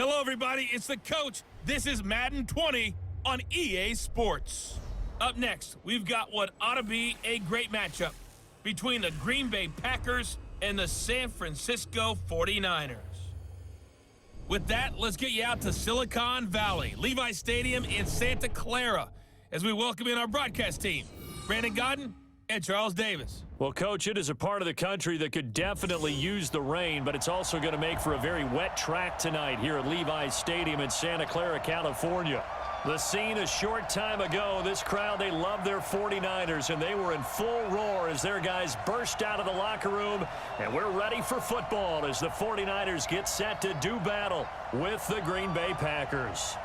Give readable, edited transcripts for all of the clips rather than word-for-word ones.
Hello, everybody. It's the coach. This is Madden 20 on EA Sports. Up next, we've got what ought to be a great matchup between the Green Bay Packers and the San Francisco 49ers. With that, let's get you out to Silicon Valley, Levi Stadium in Santa Clara, as we welcome in our broadcast team, Brandon Godden and Charles Davis. Well, Coach, it is a part of the country that could definitely use the rain, but it's also going to make for a very wet track tonight here at Levi Stadium in Santa Clara, California. The scene a short time ago, this crowd, they love their 49ers, and they were in full roar as their guys burst out of the locker room, and we're ready for football as the 49ers get set to do battle with the Green Bay Packers.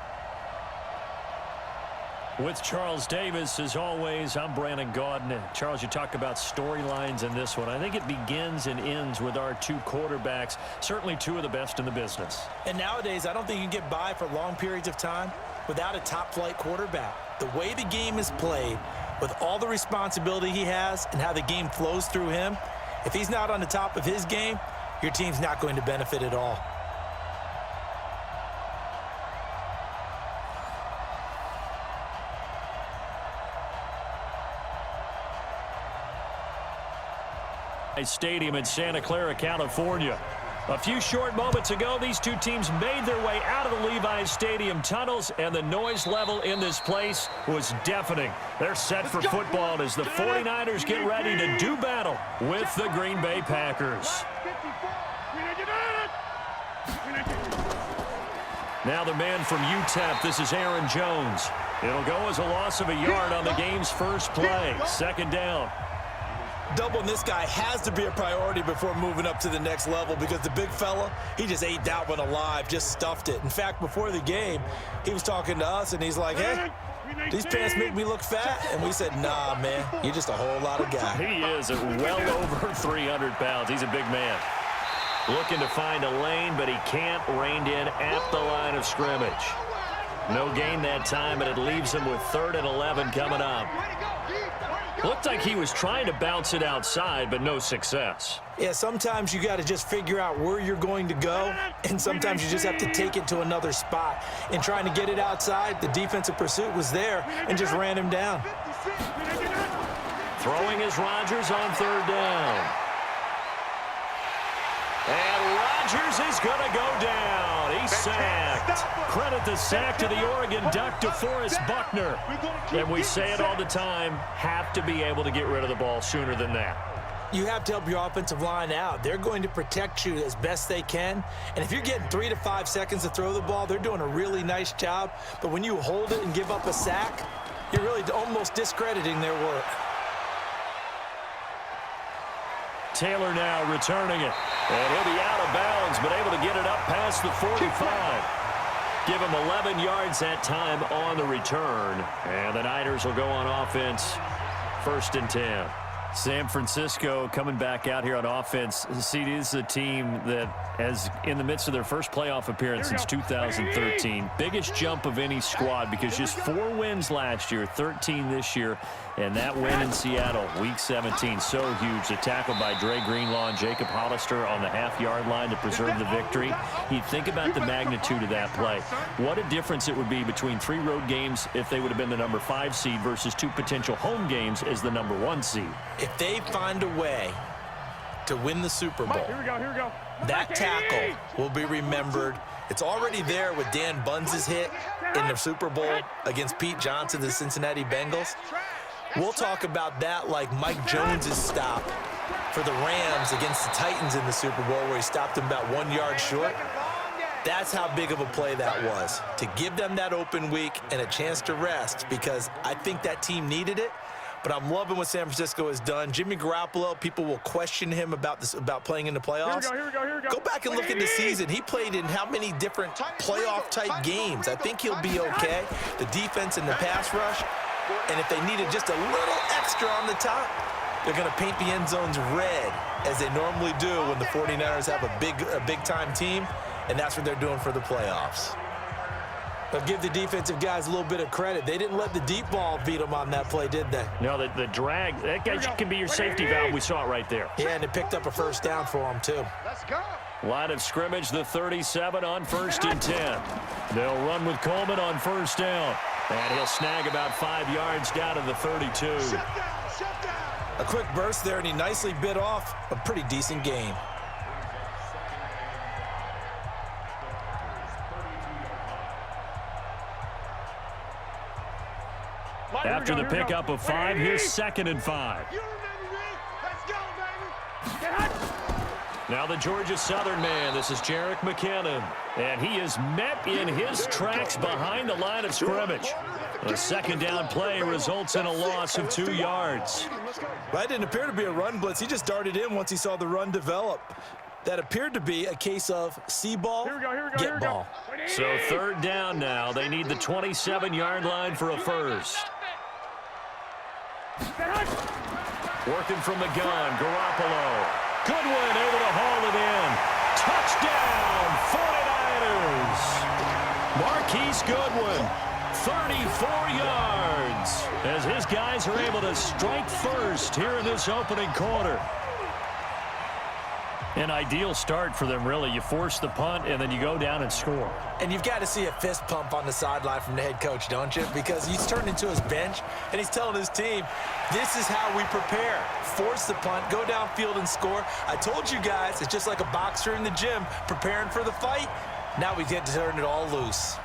With Charles Davis, as always, I'm Brandon Godden. Charles, you talk about storylines in this one. I think it begins and ends with our two quarterbacks, certainly two of the best in the business. And nowadays, I don't think you can get by for long periods of time without a top-flight quarterback. The way the game is played, with all the responsibility he has and how the game flows through him, if he's not on the top of his game, your team's not going to benefit at all. Stadium in Santa Clara, California. A few short moments ago, these two teams made their way out of the Levi Stadium tunnels, and the noise level in this place was deafening. They're set for football as the 49ers get ready to do battle with the Green Bay Packers. Now the man from UTEP, this is Aaron Jones. It'll go as a loss of a yard on the game's first play. Second down. Doubling this guy has to be a priority before moving up to the next level, because the big fella, he just ate that one alive, just stuffed it. In fact, before the game, he was talking to us, and he's like, hey, these pants make me look fat. And we said, nah, man, you're just a whole lot of guy. He is at well over 300 pounds. He's a big man. Looking to find a lane, but he can't. Reined in at the line of scrimmage. No gain that time, and it leaves him with 3rd and 11 coming up. Looked like he was trying to bounce it outside, but no success. Yeah, sometimes you got to just figure out where you're going to go, and sometimes you just have to take it to another spot. And trying to get it outside, the defensive pursuit was there and just ran him down. Throwing is Rodgers on 3rd down. And Rodgers is going to go down. He's sacked. Credit the sack to the Oregon Duck, DeForest Buckner. And we say it all the time, have to be able to get rid of the ball sooner than that. You have to help your offensive line out. They're going to protect you as best they can. And if you're getting 3 to 5 seconds to throw the ball, they're doing a really nice job. But when you hold it and give up a sack, you're really almost discrediting their work. Taylor now returning it. And he'll be out of bounds, but able to get it up past the 45. Give him 11 yards that time on the return. And the Niners will go on offense, 1st and 10. San Francisco coming back out here on offense. See, this is a team that has, in the midst of their first playoff appearance since 2013, biggest jump of any squad, because just 4 wins last year, 13 this year, and that win in Seattle, Week 17, so huge. The tackle by Dre Greenlaw and Jacob Hollister on the half-yard line to preserve the victory. You think about the magnitude of that play. What a difference it would be between 3 road games if they would have been the number 5 seed versus 2 potential home games as the number 1 seed. If they find a way to win the Super Bowl, that tackle will be remembered. It's already there with Dan Bunz's hit in the Super Bowl against Pete Johnson, the Cincinnati Bengals. We'll talk about that like Mike Jones's stop for the Rams against the Titans in the Super Bowl, where he stopped them about 1 yard short. That's how big of a play that was, to give them that open week and a chance to rest, because I think that team needed it. But I'm loving what San Francisco has done. Jimmy Garoppolo, people will question him about playing in the playoffs. Here we go. Go back and look at the season. He played in how many different playoff-type games. I think he'll be okay. The defense and the pass rush. And if they needed just a little extra on the top, they're going to paint the end zones red, as they normally do when the 49ers have a big-time team, and that's what they're doing for the playoffs. But give the defensive guys a little bit of credit. They didn't let the deep ball beat them on that play, did they? No, the drag, that guy can be your safety valve. We saw it right there. Yeah, and it picked up a 1st down for them, too. Let's go. Line of scrimmage, the 37 on 1st and 10. They'll run with Coleman on 1st down. And he'll snag about 5 yards down to the 32. A quick burst there, and he nicely bit off a pretty decent gain. After the pickup of 5, here's 2nd and 5. Now the Georgia Southern man, this is Jerick McKinnon. And he is met in his tracks behind the line of scrimmage. A 2nd down play results in a loss of 2 yards. That didn't appear to be a run blitz. He just darted in once he saw the run develop. That appeared to be a case of see ball, get ball. So 3rd down now. They need the 27-yard line for a first. Working from the gun, Garoppolo. Goodwin able to haul it in. Touchdown, 49ers. Marquise Goodwin, 34 yards, as his guys are able to strike first here in this opening quarter. An ideal start for them, really. You force the punt, and then you go down and score. And you've got to see a fist pump on the sideline from the head coach, don't you? Because he's turned into his bench, and he's telling his team, this is how we prepare. Force the punt, go downfield and score. I told you guys, it's just like a boxer in the gym preparing for the fight. Now we get to turn it all loose.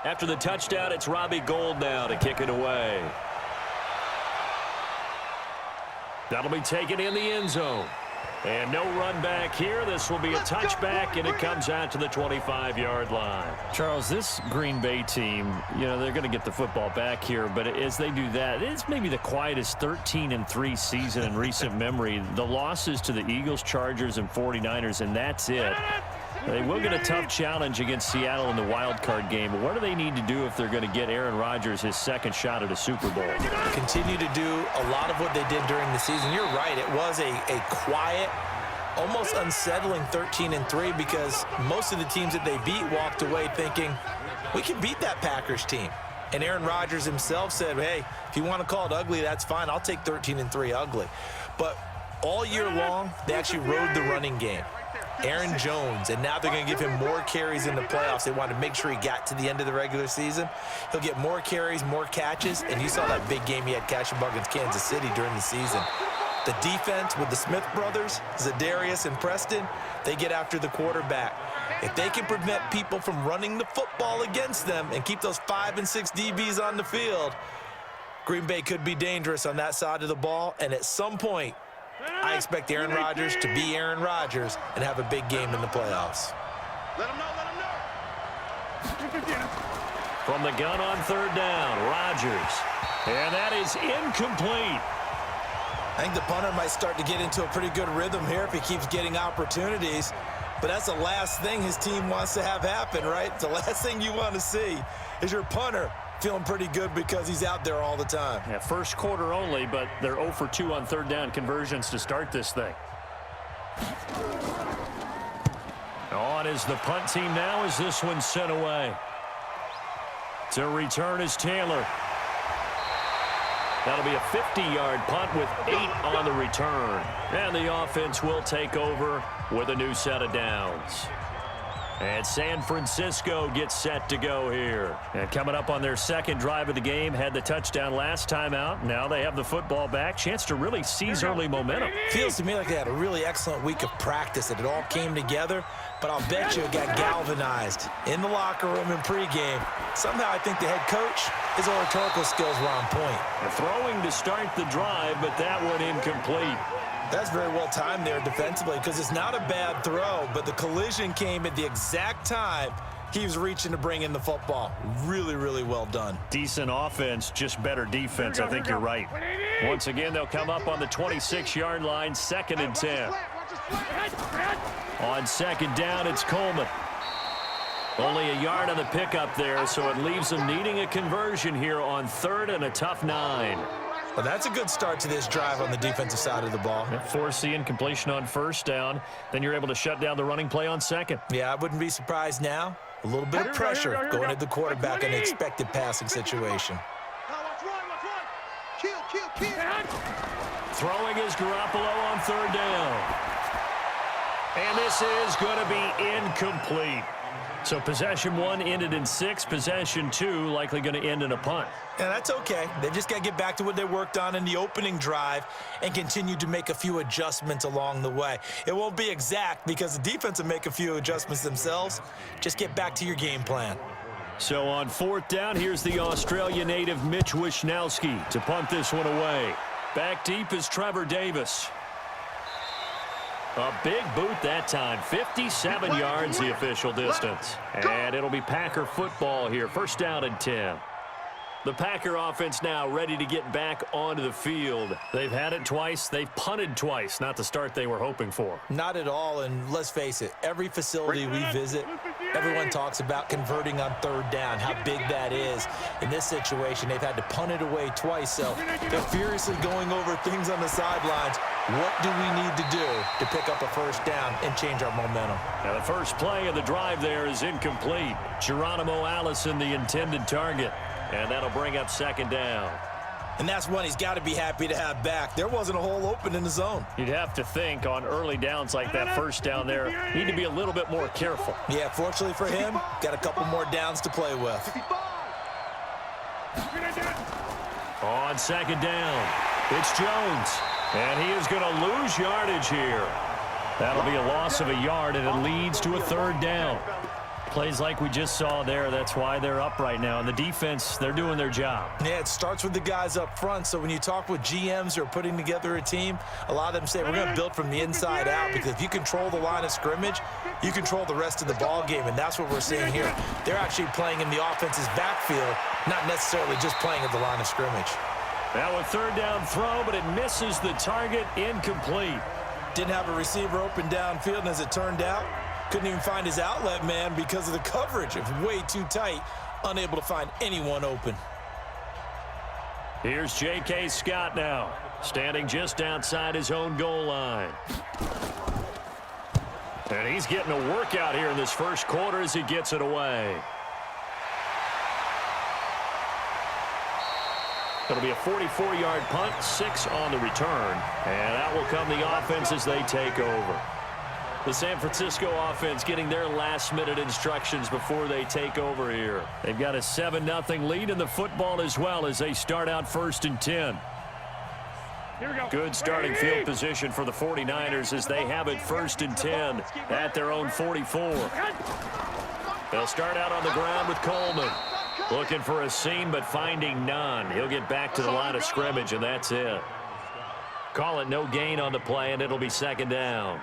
After the touchdown, it's Robbie Gould now to kick it away. That'll be taken in the end zone. And no run back here. This will be a touchback, and it comes out to the 25-yard line. Charles, this Green Bay team, you know, they're going to get the football back here, but as they do that, it's maybe the quietest 13-3 season in recent memory. The losses to the Eagles, Chargers, and 49ers, and that's it. They will get a tough challenge against Seattle in the wild card game. But what do they need to do if they're going to get Aaron Rodgers his 2nd shot at a Super Bowl? Continue to do a lot of what they did during the season. You're right. It was a quiet, almost unsettling 13-3 because most of the teams that they beat walked away thinking, we can beat that Packers team. And Aaron Rodgers himself said, hey, if you want to call it ugly, that's fine. I'll take 13-3 ugly. But all year long, they actually rode the running game. Aaron Jones, and now they're going to give him more carries in the playoffs. They wanted to make sure he got to the end of the regular season. He'll get more carries, more catches, and you saw that big game he had catching against Kansas City during the season. The defense with the Smith brothers, Zadarius and Preston, they get after the quarterback. If they can prevent people from running the football against them and keep those 5 and 6 DBs on the field, Green Bay could be dangerous on that side of the ball, and at some point, I expect Aaron Rodgers to be Aaron Rodgers and have a big game in the playoffs. Let him know, let him know. From the gun on 3rd down, Rodgers. And that is incomplete. I think the punter might start to get into a pretty good rhythm here if he keeps getting opportunities. But that's the last thing his team wants to have happen, right? The last thing you want to see is your punter feeling pretty good because he's out there all the time. Yeah, first quarter only, but they're 0 for 2 on 3rd down conversions to start this thing. On is the punt team now as this one's sent away. To return is Taylor. That'll be a 50-yard punt with 8 on the return. And the offense will take over with a new set of downs. And San Francisco gets set to go here. And coming up on their 2nd drive of the game, had the touchdown last time out. Now they have the football back. Chance to really seize early momentum. Feels to me like they had a really excellent week of practice, that it all came together. But I'll bet you it got galvanized in the locker room in pregame. Somehow I think the head coach, his oratorical skills were on point. Throwing to start the drive, but that one incomplete. That's very well timed there defensively because it's not a bad throw, but the collision came at the exact time He was reaching to bring in the football. Really, really well done. Decent offense, just better defense. I think you're right. Once again, they'll come up on the 26-yard line, 2nd and 10. On 2nd down, it's Coleman. Only a yard on the pickup there, so it leaves them needing a conversion here on 3rd and a tough 9. Well, that's a good start to this drive on the defensive side of the ball. Force the incompletion on 1st down. Then you're able to shut down the running play on 2nd. Yeah, I wouldn't be surprised now. A little bit of pressure going at the quarterback in an expected passing situation. Throwing is Garoppolo on 3rd down. And this is going to be incomplete. So possession 1 ended in 6. Possession 2 likely going to end in a punt. And that's okay. They just got to get back to what they worked on in the opening drive and continue to make a few adjustments along the way. It won't be exact because the defense will make a few adjustments themselves. Just get back to your game plan. So on 4th down, here's the Australia native Mitch Wishnowski to punt this one away. Back deep is Trevor Davis. A big boot that time, 57 yards the official distance. And it'll be Packer football here, 1st down and 10. The Packer offense now ready to get back onto the field. They've had it twice. They've punted twice. Not the start they were hoping for. Not at all, and let's face it, every facility we visit, everyone talks about converting on 3rd down, how big that is. In this situation, they've had to punt it away twice, so they're furiously going over things on the sidelines. What do we need to do to pick up a 1st down and change our momentum? Now, the first play of the drive there is incomplete. Geronimo Allison, the intended target. And that'll bring up 2nd down. And that's one he's got to be happy to have back. There wasn't a hole open in the zone. You'd have to think on early downs like that 1st down there, need to be a little bit more careful. Yeah, fortunately for him, got a couple more downs to play with. On 2nd down, it's Jones. And he is going to lose yardage here. That'll be a loss of a yard, and it leads to a 3rd down. Plays like we just saw there, that's why they're up right now. And the defense, they're doing their job. Yeah, it starts with the guys up front. So when you talk with GMs who are putting together a team, a lot of them say we're going to build from the inside out, because if you control the line of scrimmage, you control the rest of the ball game, and that's what we're seeing here. They're actually playing in the offense's backfield, not necessarily just playing at the line of scrimmage. Now a 3rd down throw, but it misses the target, incomplete. Didn't have a receiver open downfield, and as it turned out, couldn't even find his outlet man because of the coverage. It was way too tight, unable to find anyone open. Here's J.K. Scott now, standing just outside his own goal line. And he's getting a workout here in this 1st quarter as he gets it away. It'll be a 44-yard punt, 6 on the return. And that will come the offense as they take over. The San Francisco offense getting their last-minute instructions before they take over here. They've got a 7-0 lead in the football as well as they start out 1st and 10. Good starting field position for the 49ers as they have it 1st and 10 at their own 44. They'll start out on the ground with Coleman. Looking for a seam, but finding none. He'll get back to the line of scrimmage, and that's it. Call it no gain on the play, and it'll be 2nd down.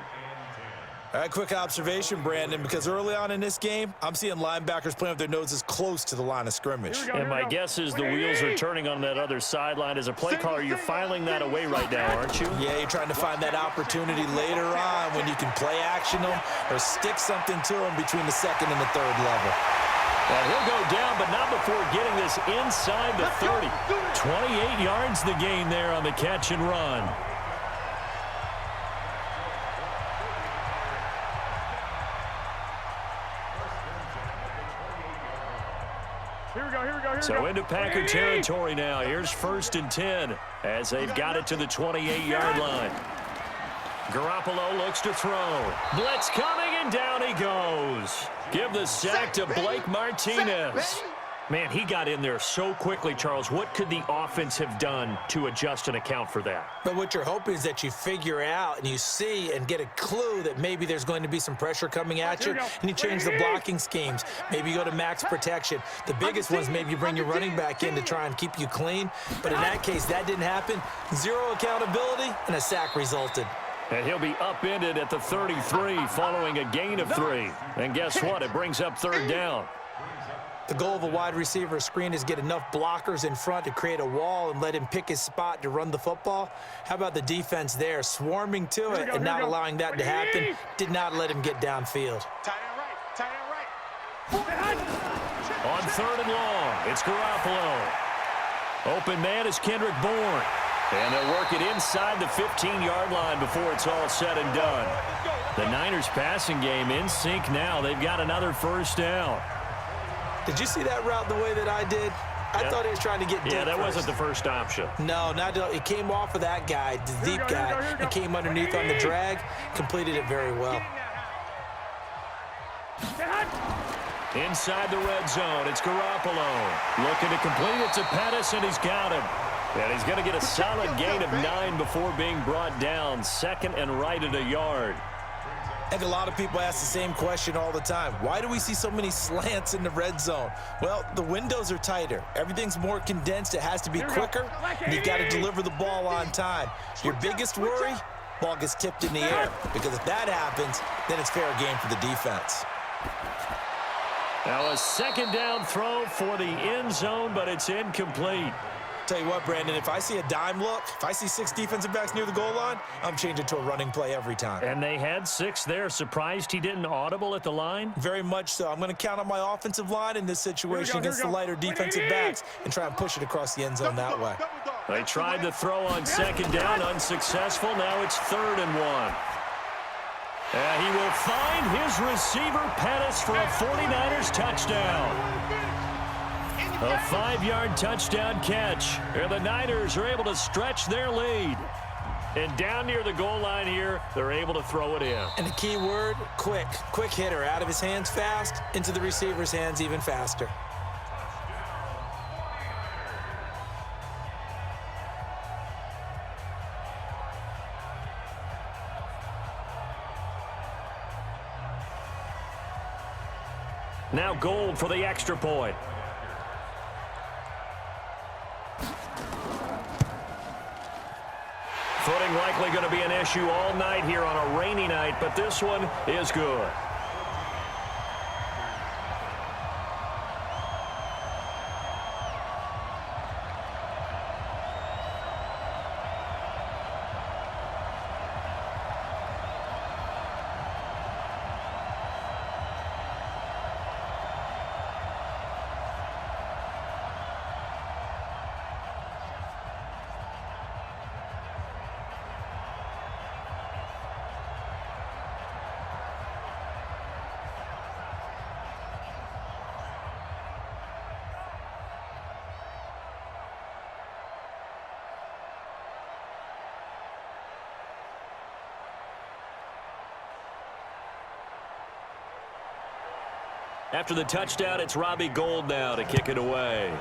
All right, quick observation, Brandon, because early on in this game, I'm seeing linebackers playing with their noses close to the line of scrimmage. And my guess is the wheels are turning on that other sideline. As a play caller, you're filing that away right now, aren't you? Yeah, you're trying to find that opportunity later on when you can play action them or stick something to them between the 2nd and the 3rd level. And he'll go down, but not before getting this inside the 30. 28 yards the gain there on the catch and run. So into Packer territory now. Here's 1st and 10 as they've got it to the 28-yard line. Garoppolo looks to throw. Blitz coming, and down he goes. Give the sack to Blake Martinez. Man, he got in there so quickly, Charles. What could the offense have done to adjust and account for that? But what you're hoping is that you figure out and you see and get a clue that maybe there's going to be some pressure coming at you, and you change the blocking schemes. Maybe you go to max protection. The biggest ones, maybe you bring your running back in to try and keep you clean. But in that case, that didn't happen. Zero accountability, and a sack resulted. And he'll be upended at the 33 following a gain of 3. And guess what? It brings up third down. The goal of a wide receiver screen is get enough blockers in front to create a wall and let him pick his spot to run the football. How about the defense there, swarming to it and not allowing that to happen? Did not let him get downfield. Tight end right. On third and long, it's Garoppolo. Open man is Kendrick Bourne. And they'll work it inside the 15-yard line before it's all said and done. The Niners passing game in sync now. They've got another first down. Did you see that route the way that I did? I thought he was trying to get deep. Yeah, that first. wasn't the first option. No, it came off of that guy, the deep guy, and came underneath on the drag, completed it very well. Inside the red zone, it's Garoppolo. Looking to complete it to Pettis, and he's got him. And he's going to get a solid gain of 9 before being brought down. Second and right at a yard. I think a lot of people ask the same question all the time. Why do we see so many slants in the red zone? Well, the windows are tighter. Everything's more condensed. It has to be quicker, and you've got to deliver the ball on time. Your biggest worry, ball gets tipped in the air, because if that happens, then it's fair game for the defense. Now a second down throw for the end zone, but it's incomplete. Tell you what, Brandon, if I see a dime look, if I see 6 defensive backs near the goal line, I'm changing to a running play every time. And they had 6 there. Surprised he didn't audible at the line? Very much so. I'm going to count on my offensive line in this situation against the lighter defensive backs and try and push it across the end zone that way. They tried to throw on second down, unsuccessful. Now it's 3rd and 1. And he will find his receiver, Pettis, for a 49ers touchdown. A 5-yard touchdown catch. And the Niners are able to stretch their lead. And down near the goal line here, they're able to throw it in. And the key word, quick. Quick hitter. Out of his hands fast, into the receiver's hands even faster. Now Gold for the extra point. Footing likely going to be an issue all night here on a rainy night, but this one is good. After the touchdown, it's Robbie Gould now to kick it away.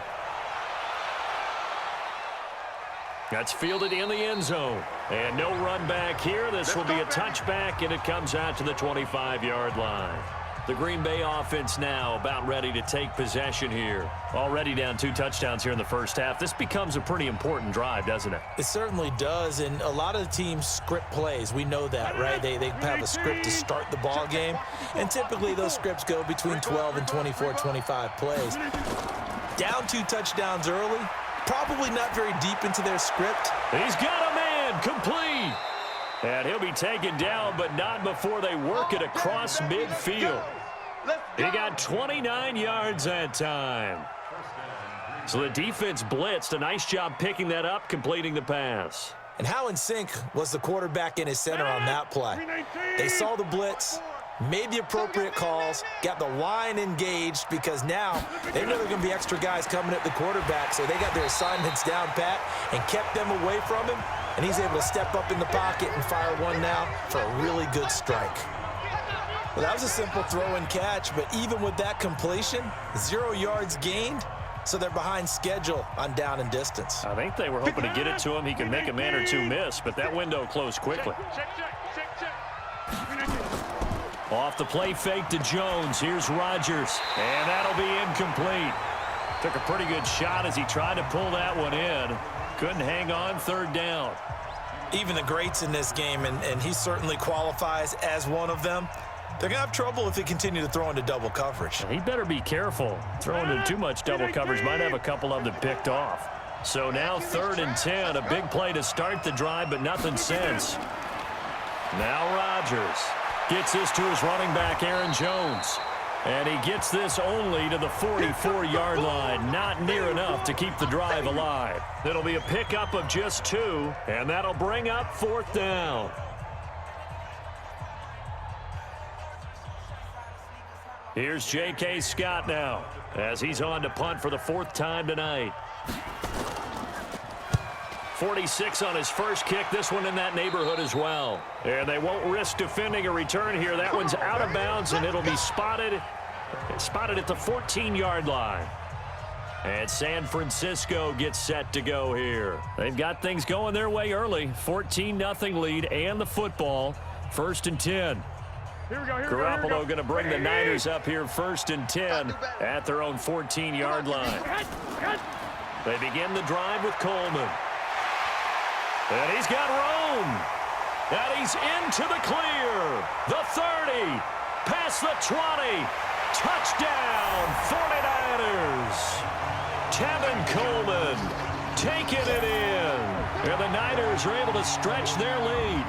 That's fielded in the end zone. And no run back here. This will be a touchback, and it comes out to the 25-yard line. The Green Bay offense now about ready to take possession here. Already down 2 touchdowns here in the first half. This becomes a pretty important drive, doesn't it? It certainly does, and a lot of the teams script plays. We know that, right? They have a script to start the ball game, and typically those scripts go between 12 and 24, 25 plays. Down 2 touchdowns early, probably not very deep into their script. He's got a man, complete. And he'll be taken down, but not before they work it across midfield. He got 29 yards that time. So the defense blitzed. A nice job picking that up, completing the pass. And how in sync was the quarterback in his center on that play? They saw the blitz, made the appropriate calls, got the line engaged, because now they know there are going to be extra guys coming at the quarterback, so they got their assignments down pat and kept them away from him, and he's able to step up in the pocket and fire one now for a really good strike. Well, that was a simple throw and catch, but even with that completion, 0 yards gained, so they're behind schedule on down and distance. I think they were hoping to get it to him. He could make a man or 2 miss, but that window closed quickly. Off the play fake to Jones. Here's Rodgers, and that'll be incomplete. Took a pretty good shot as he tried to pull that one in. Couldn't hang on, 3rd down. even the greats in this game, and he certainly qualifies as one of them, they're going to have trouble if they continue to throw into double coverage. He better be careful. Throwing into too much double coverage might have a couple of them picked off. So now 3rd and 10, a big play to start the drive, but nothing since. Now Rodgers gets this to his running back, Aaron Jones. And he gets this only to the 44-yard line. Not near enough to keep the drive alive. It'll be a pickup of just 2, and that'll bring up 4th down. Here's J.K. Scott now as he's on to punt for the 4th time tonight. 46 on his first kick. This one in that neighborhood as well. And they won't risk defending a return here. That one's out of bounds, and it'll be spotted at the 14-yard line. And San Francisco gets set to go here. They've got things going their way early. 14-0 lead and the football. 1st and 10. Garoppolo going to bring the Niners up here 1st and 10 at their own 14-yard line. They begin the drive with Coleman. And he's got Rome. And he's into the clear. The 30. Past the 20. Touchdown, 49ers. Tevin Coleman taking it in. And the Niners are able to stretch their lead.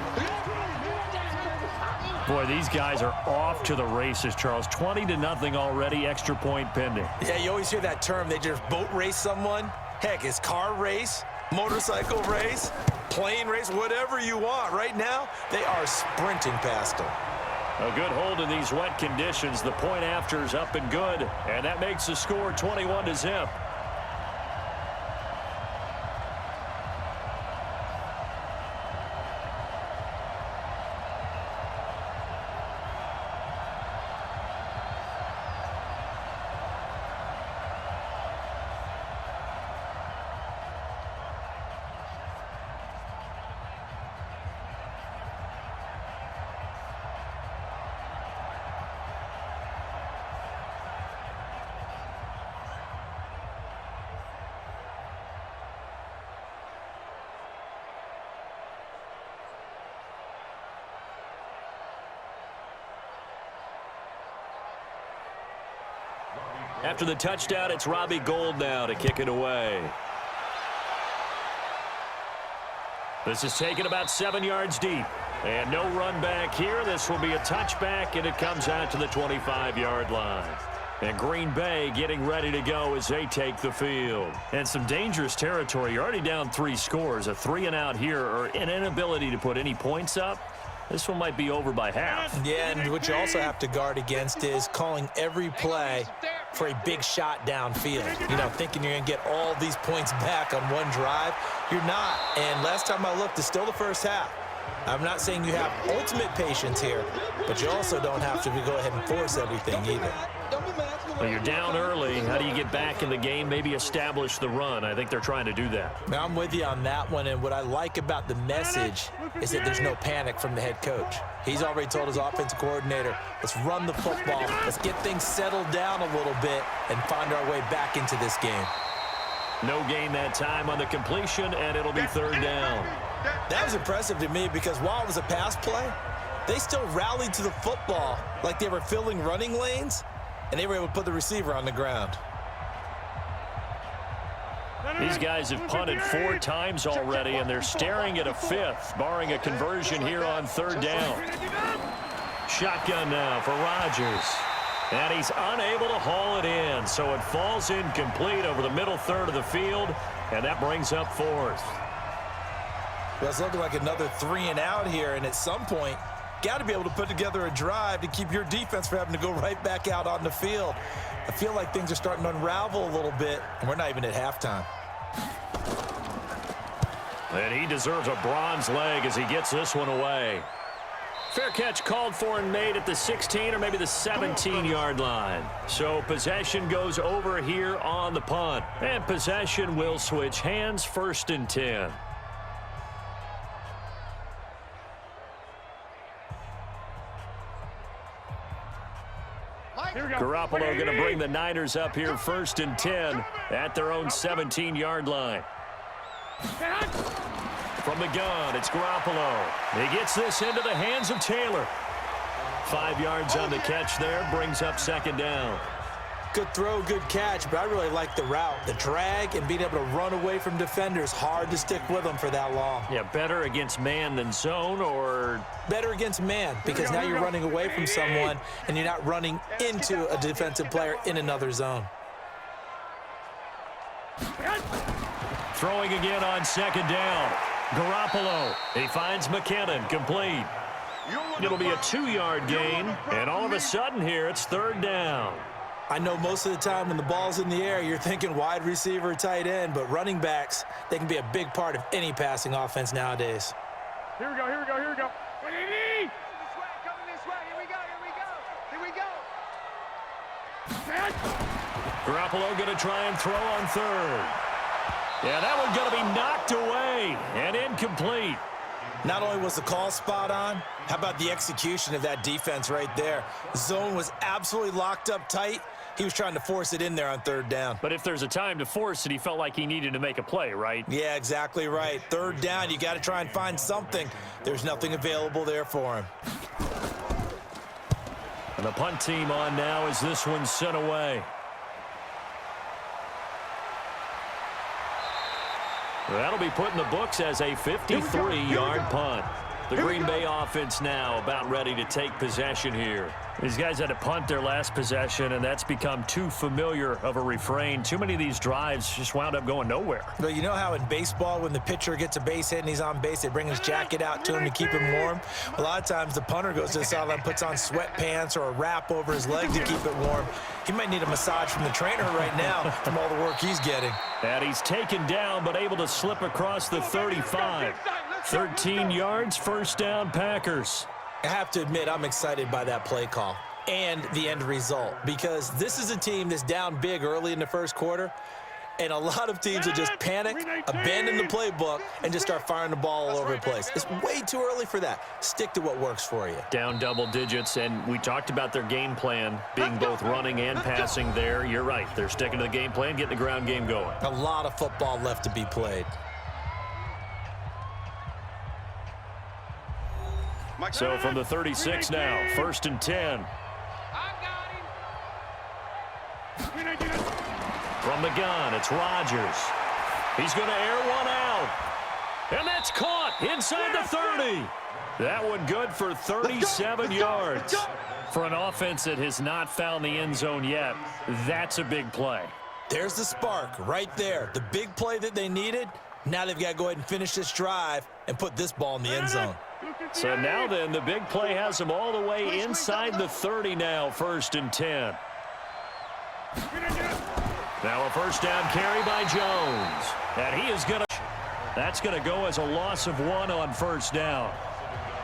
Boy, these guys are off to the races, Charles. 20-0 already, extra point pending. Yeah, you always hear that term. They just boat race someone. Heck, it's car race, motorcycle race, plane race, whatever you want. Right now, they are sprinting past them. A good hold in these wet conditions. The point after is up and good, and that makes the score 21-0. After the touchdown, it's Robbie Gould now to kick it away. This is taken about 7 yards deep. And no run back here. This will be a touchback, and it comes out to the 25-yard line. And Green Bay getting ready to go as they take the field. And some dangerous territory. You're already down 3 scores. A 3-and-out here, or an inability to put any points up. This one might be over by half. Yeah, and what you also have to guard against is calling every play for a big shot downfield. You know, thinking you're going to get all these points back on one drive. You're not. And last time I looked, it's still the first half. I'm not saying you have ultimate patience here, but you also don't have to go ahead and force everything either. Well, you're down early. How do you get back in the game? Maybe establish the run. I think they're trying to do that. Now, I'm with you on that one, and what I like about the message is that there's no panic from the head coach. He's already told his offensive coordinator, let's run the football, let's get things settled down a little bit and find our way back into this game. No gain that time on the completion, and it'll be 3rd down. That was impressive to me because while it was a pass play, they still rallied to the football like they were filling running lanes, and they were able to put the receiver on the ground. These guys have punted 4 times already, and they're staring at a 5th, barring a conversion here on 3rd down. Shotgun now for Rodgers. And he's unable to haul it in, so it falls incomplete over the middle third of the field, and that brings up 4th. Well, it's looking like another 3-and-out here, and at some point, got to be able to put together a drive to keep your defense from having to go right back out on the field. I feel like things are starting to unravel a little bit, and we're not even at halftime. And he deserves a bronze leg as he gets this one away. Fair catch called for and made at the 16 or maybe the 17-yard line. So possession goes over here on the punt. And possession will switch hands, 1st and 10. Garoppolo going to bring the Niners up here 1st and 10 at their own 17-yard line. From the gun, it's Garoppolo. He gets this into the hands of Taylor. 5 yards on the catch there, brings up second down. Good throw, good catch, but I really like the route. The drag and being able to run away from defenders, hard to stick with them for that long. Yeah, better against man than zone, or? Better against man, because now you're running away from someone and you're not running into a defensive player in another zone. Throwing again on second down. Garoppolo, he finds McKinnon, complete. It'll be a 2-yard gain, and all of a sudden here, it's third down. I know most of the time when the ball's in the air, you're thinking wide receiver, tight end, but running backs, they can be a big part of any passing offense nowadays. Here we go, here we go, here we go. Coming this way, here we go, here we go, here we go. Garoppolo going to try and throw on third. Yeah, that one going to be knocked away and incomplete. Not only was the call spot on, how about the execution of that defense right there? The zone was absolutely locked up tight. He was trying to force it in there on third down. But if there's a time to force it, he felt like he needed to make a play, right? Yeah, exactly right. Third down, you got to try and find something. There's nothing available there for him. And the punt team on now as this one's sent away. That'll be put in the books as a 53-yard punt. The Green Bay offense now about ready to take possession here. These guys had to punt their last possession, and that's become too familiar of a refrain. Too many of these drives just wound up going nowhere. But you know how in baseball, when the pitcher gets a base hit and he's on base, they bring his jacket out to him to keep him warm? A lot of times the punter goes to the sideline, puts on sweatpants or a wrap over his leg to keep it warm. He might need a massage from the trainer right now from all the work he's getting. And he's taken down but able to slip across the 35. 13 yards, first down, Packers. I have to admit, I'm excited by that play call and the end result, because this is a team that's down big early in the first quarter, and a lot of teams will just panic, abandon the playbook, and just start firing the ball all over the place. It's way too early for that. Stick to what works for you. Down double digits, and we talked about their game plan being both running and passing there. You're right. They're sticking to the game plan, getting the ground game going. A lot of football left to be played. So from the 36 now, first and 10. From the gun, it's Rodgers. He's going to air one out. And that's caught inside the 30. That one good for 37 yards. For an offense that has not found the end zone yet, that's a big play. There's the spark right there. The big play that they needed. Now they've got to go ahead and finish this drive and put this ball in the end zone. So now then, the big play has them all the way inside the 30 now, first and 10. Now a first down carry by Jones. And he is going to... That's going to go as a loss of 1 on first down.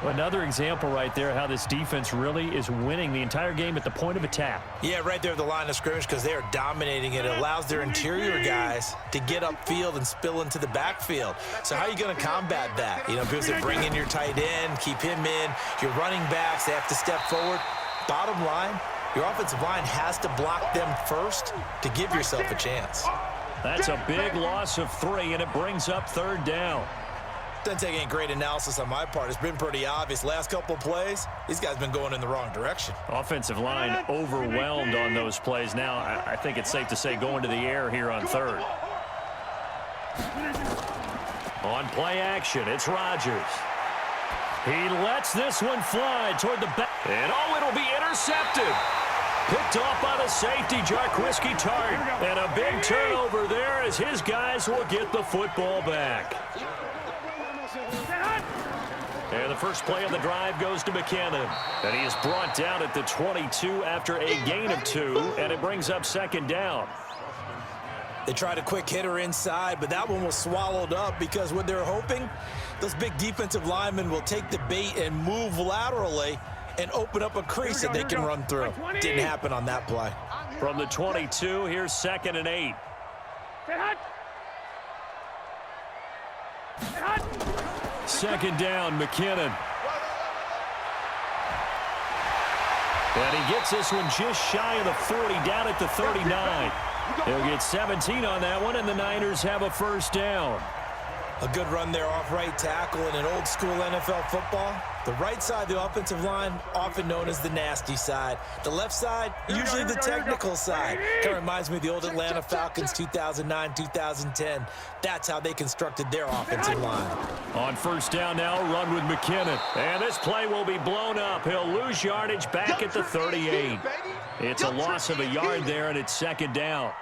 Another example right there how this defense really is winning the entire game at the point of attack. Yeah, right there at the line of scrimmage, because they are dominating it. It allows their interior guys to get upfield and spill into the backfield. So how are you going to combat that? You know, because they bring in your tight end, keep him in. Your running backs, they have to step forward. Bottom line, your offensive line has to block them first to give yourself a chance. That's a big loss of 3, and it brings up third down. Doesn't take any great analysis on my part. It's been pretty obvious. Last couple of plays, these guys have been going in the wrong direction. Offensive line overwhelmed on those plays. Now, I think it's safe to say going to the air here on third. On play action, it's Rodgers. He lets this one fly toward the back. And, oh, it'll be intercepted. Picked off by the safety, Jarquiski Tart. And a big turnover there as his guys will get the football back. And the first play of the drive goes to McKinnon. And he is brought down at the 22 after a gain of 2, and it brings up second down. They tried a quick hitter inside, but that one was swallowed up because what they're hoping, those big defensive linemen will take the bait and move laterally and open up a crease that they can run through. Didn't happen on that play. From the 22, here's second and 8. Second down, McKinnon. And he gets this one just shy of the 40, down at the 39. He'll get 17 on that one, and the Niners have a first down. A good run there off right tackle in an old school NFL football. The right side of the offensive line, often known as the nasty side. The left side, usually the technical side. Kind of reminds me of the old Atlanta Falcons 2009, 2010. That's how they constructed their offensive line. On first down now, run with McKinnon. And this play will be blown up. He'll lose yardage back at the 38. It's a loss of a yard there, and it's second down.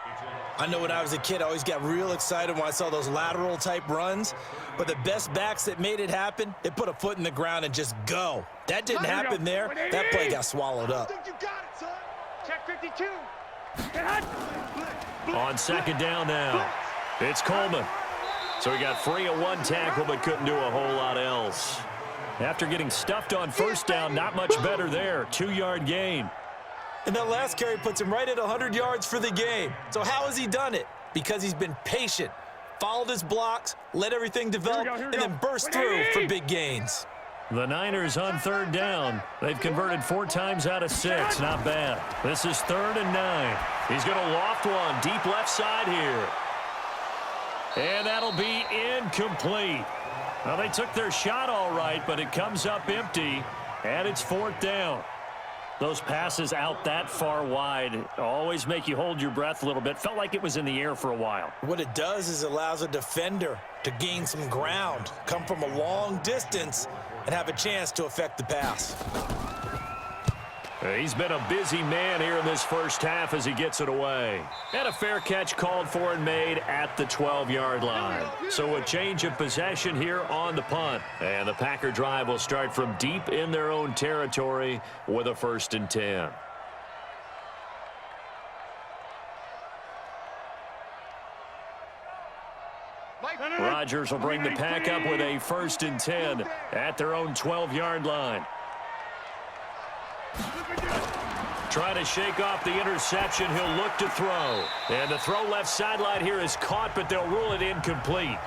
I know when I was a kid, I always got real excited when I saw those lateral-type runs. But the best backs that made it happen, they put a foot in the ground and just go. That didn't happen there. That play got swallowed up. Check 52. On second down now, it's Coleman. So he got free of one tackle but couldn't do a whole lot else. After getting stuffed on first down, not much better there. 2-yard gain. And that last carry puts him right at 100 yards for the game. So how has he done it? Because he's been patient, followed his blocks, let everything develop, and then burst through for big gains. The Niners on third down. They've converted 4 times out of 6. Not bad. This is 3rd and 9. He's going to loft one deep left side here. And that'll be incomplete. Well, they took their shot all right, but it comes up empty, and it's 4th down. Those passes out that far wide always make you hold your breath a little bit. Felt like it was in the air for a while. What it does is allows a defender to gain some ground, come from a long distance, and have a chance to affect the pass. He's been a busy man here in this first half as he gets it away. And a fair catch called for and made at the 12-yard line. So a change of possession here on the punt. And the Packer drive will start from deep in their own territory with a 1st and 10. Rodgers will bring the Pack up with a 1st and 10 at their own 12-yard line. Trying to shake off the interception. He'll look to throw. And the throw left sideline here is caught, but they'll rule it incomplete.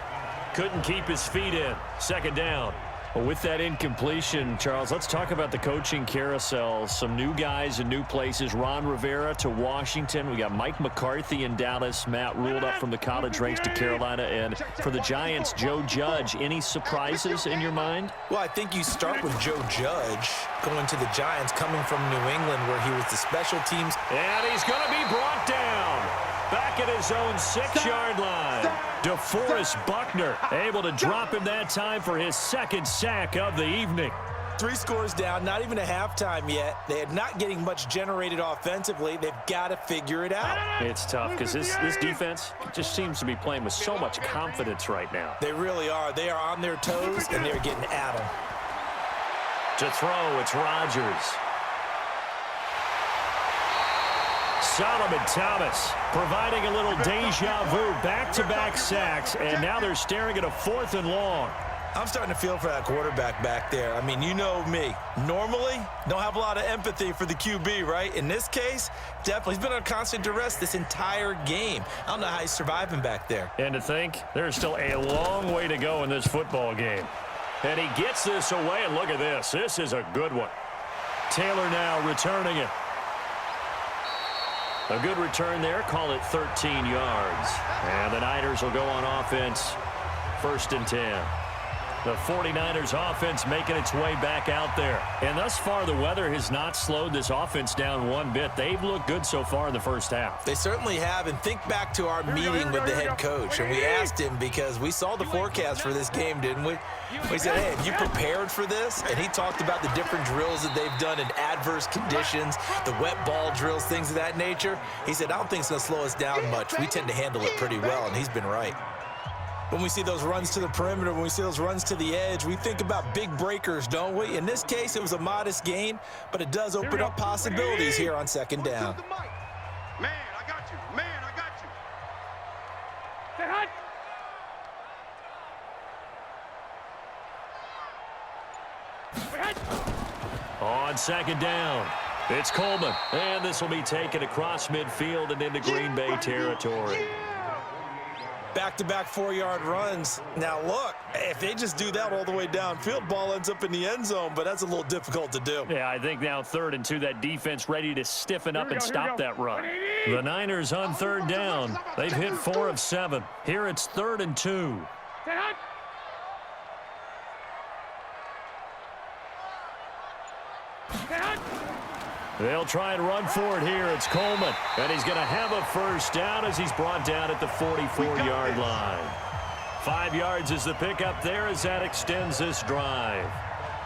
Couldn't keep his feet in. 2nd down. Well, with that incompletion, Charles, let's talk about the coaching carousel. Some new guys in new places. Ron Rivera to Washington. We got Mike McCarthy in Dallas. Matt ruled up from the college ranks to Carolina. And for the Giants, Joe Judge. Any surprises in your mind? Well, I think you start with Joe Judge going to the Giants, coming from New England where he was the special teams. And he's going to be brought down. Back at his own 6-yard line. DeForest Buckner able to drop him that time for his 2nd sack of the evening. 3 scores down, not even a halftime yet. They are not getting much generated offensively. They've got to figure it out. It's tough because this defense just seems to be playing with so much confidence right now. They really are. They are on their toes, and they're getting at them. To throw, it's Rodgers. Solomon Thomas providing a little deja vu, back-to-back sacks, and now they're staring at a 4th and long. I'm starting to feel for that quarterback back there. I mean, you know me. Normally, don't have a lot of empathy for the QB, right? In this case, definitely. He's been on constant duress this entire game. I don't know how he's surviving back there. And to think, there's still a long way to go in this football game. And he gets this away, and look at this. This is a good one. Taylor now returning it. A good return there. Call it 13 yards. And the Niners will go on offense. 1st and 10. The 49ers offense making its way back out there. And thus far, the weather has not slowed this offense down one bit. They've looked good so far in the first half. They certainly have. And think back to our meeting with the head coach. And we asked him, because we saw the forecast for this game, didn't we? We said, hey, have you prepared for this? And he talked about the different drills that they've done in adverse conditions, the wet ball drills, things of that nature. He said, I don't think it's going to slow us down much. We tend to handle it pretty well, and he's been right. When we see those runs to the perimeter, when we see those runs to the edge, we think about big breakers, don't we? In this case, it was a modest gain, but it does open up possibilities here on 2nd down. Man, I got you. Man, I got you. On 2nd down, it's Coleman. And this will be taken across midfield and into Green Bay territory. Back-to-back 4-yard runs. Now, look, if they just do that all the way downfield, ball ends up in the end zone, but that's a little difficult to do. Yeah, I think now 3rd and 2, that defense ready to stiffen up and stop that run. The Niners on 3rd down. They've hit 4 of 7. Here it's 3rd and 2. They'll try and run for it here. It's Coleman. And he's going to have a first down as he's brought down at the 44-yard line. 5 yards is the pickup there as that extends this drive.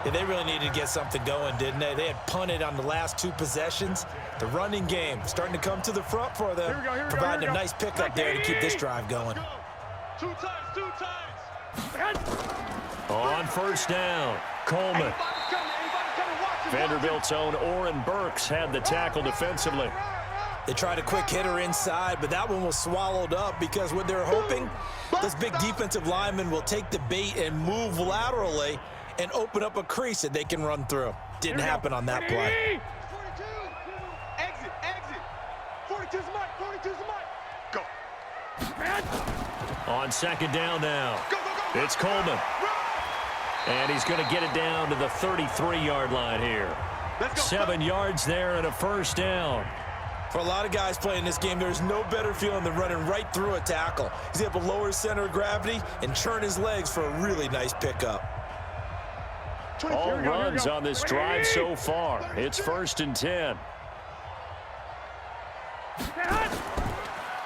Yeah, they really needed to get something going, didn't they? They had punted on the last 2 possessions. The running game starting to come to the front for them, providing a nice pickup there to keep this drive going. 2 times. On first down, Coleman. Vanderbilt's own Oren Burks had the tackle defensively. They tried a quick hitter inside, but that one was swallowed up because what they're hoping, those big defensive linemen will take the bait and move laterally and open up a crease that they can run through. Didn't happen on that play. 42. Exit. 42's the mark. Go. On second down now, it's Coleman. And he's going to get it down to the 33-yard line here. 7 yards there and a first down. For a lot of guys playing this game, there's no better feeling than running right through a tackle. He's able to lower his center of gravity and turn his legs for a really nice pickup. All runs on this drive so far. It's 1st and 10.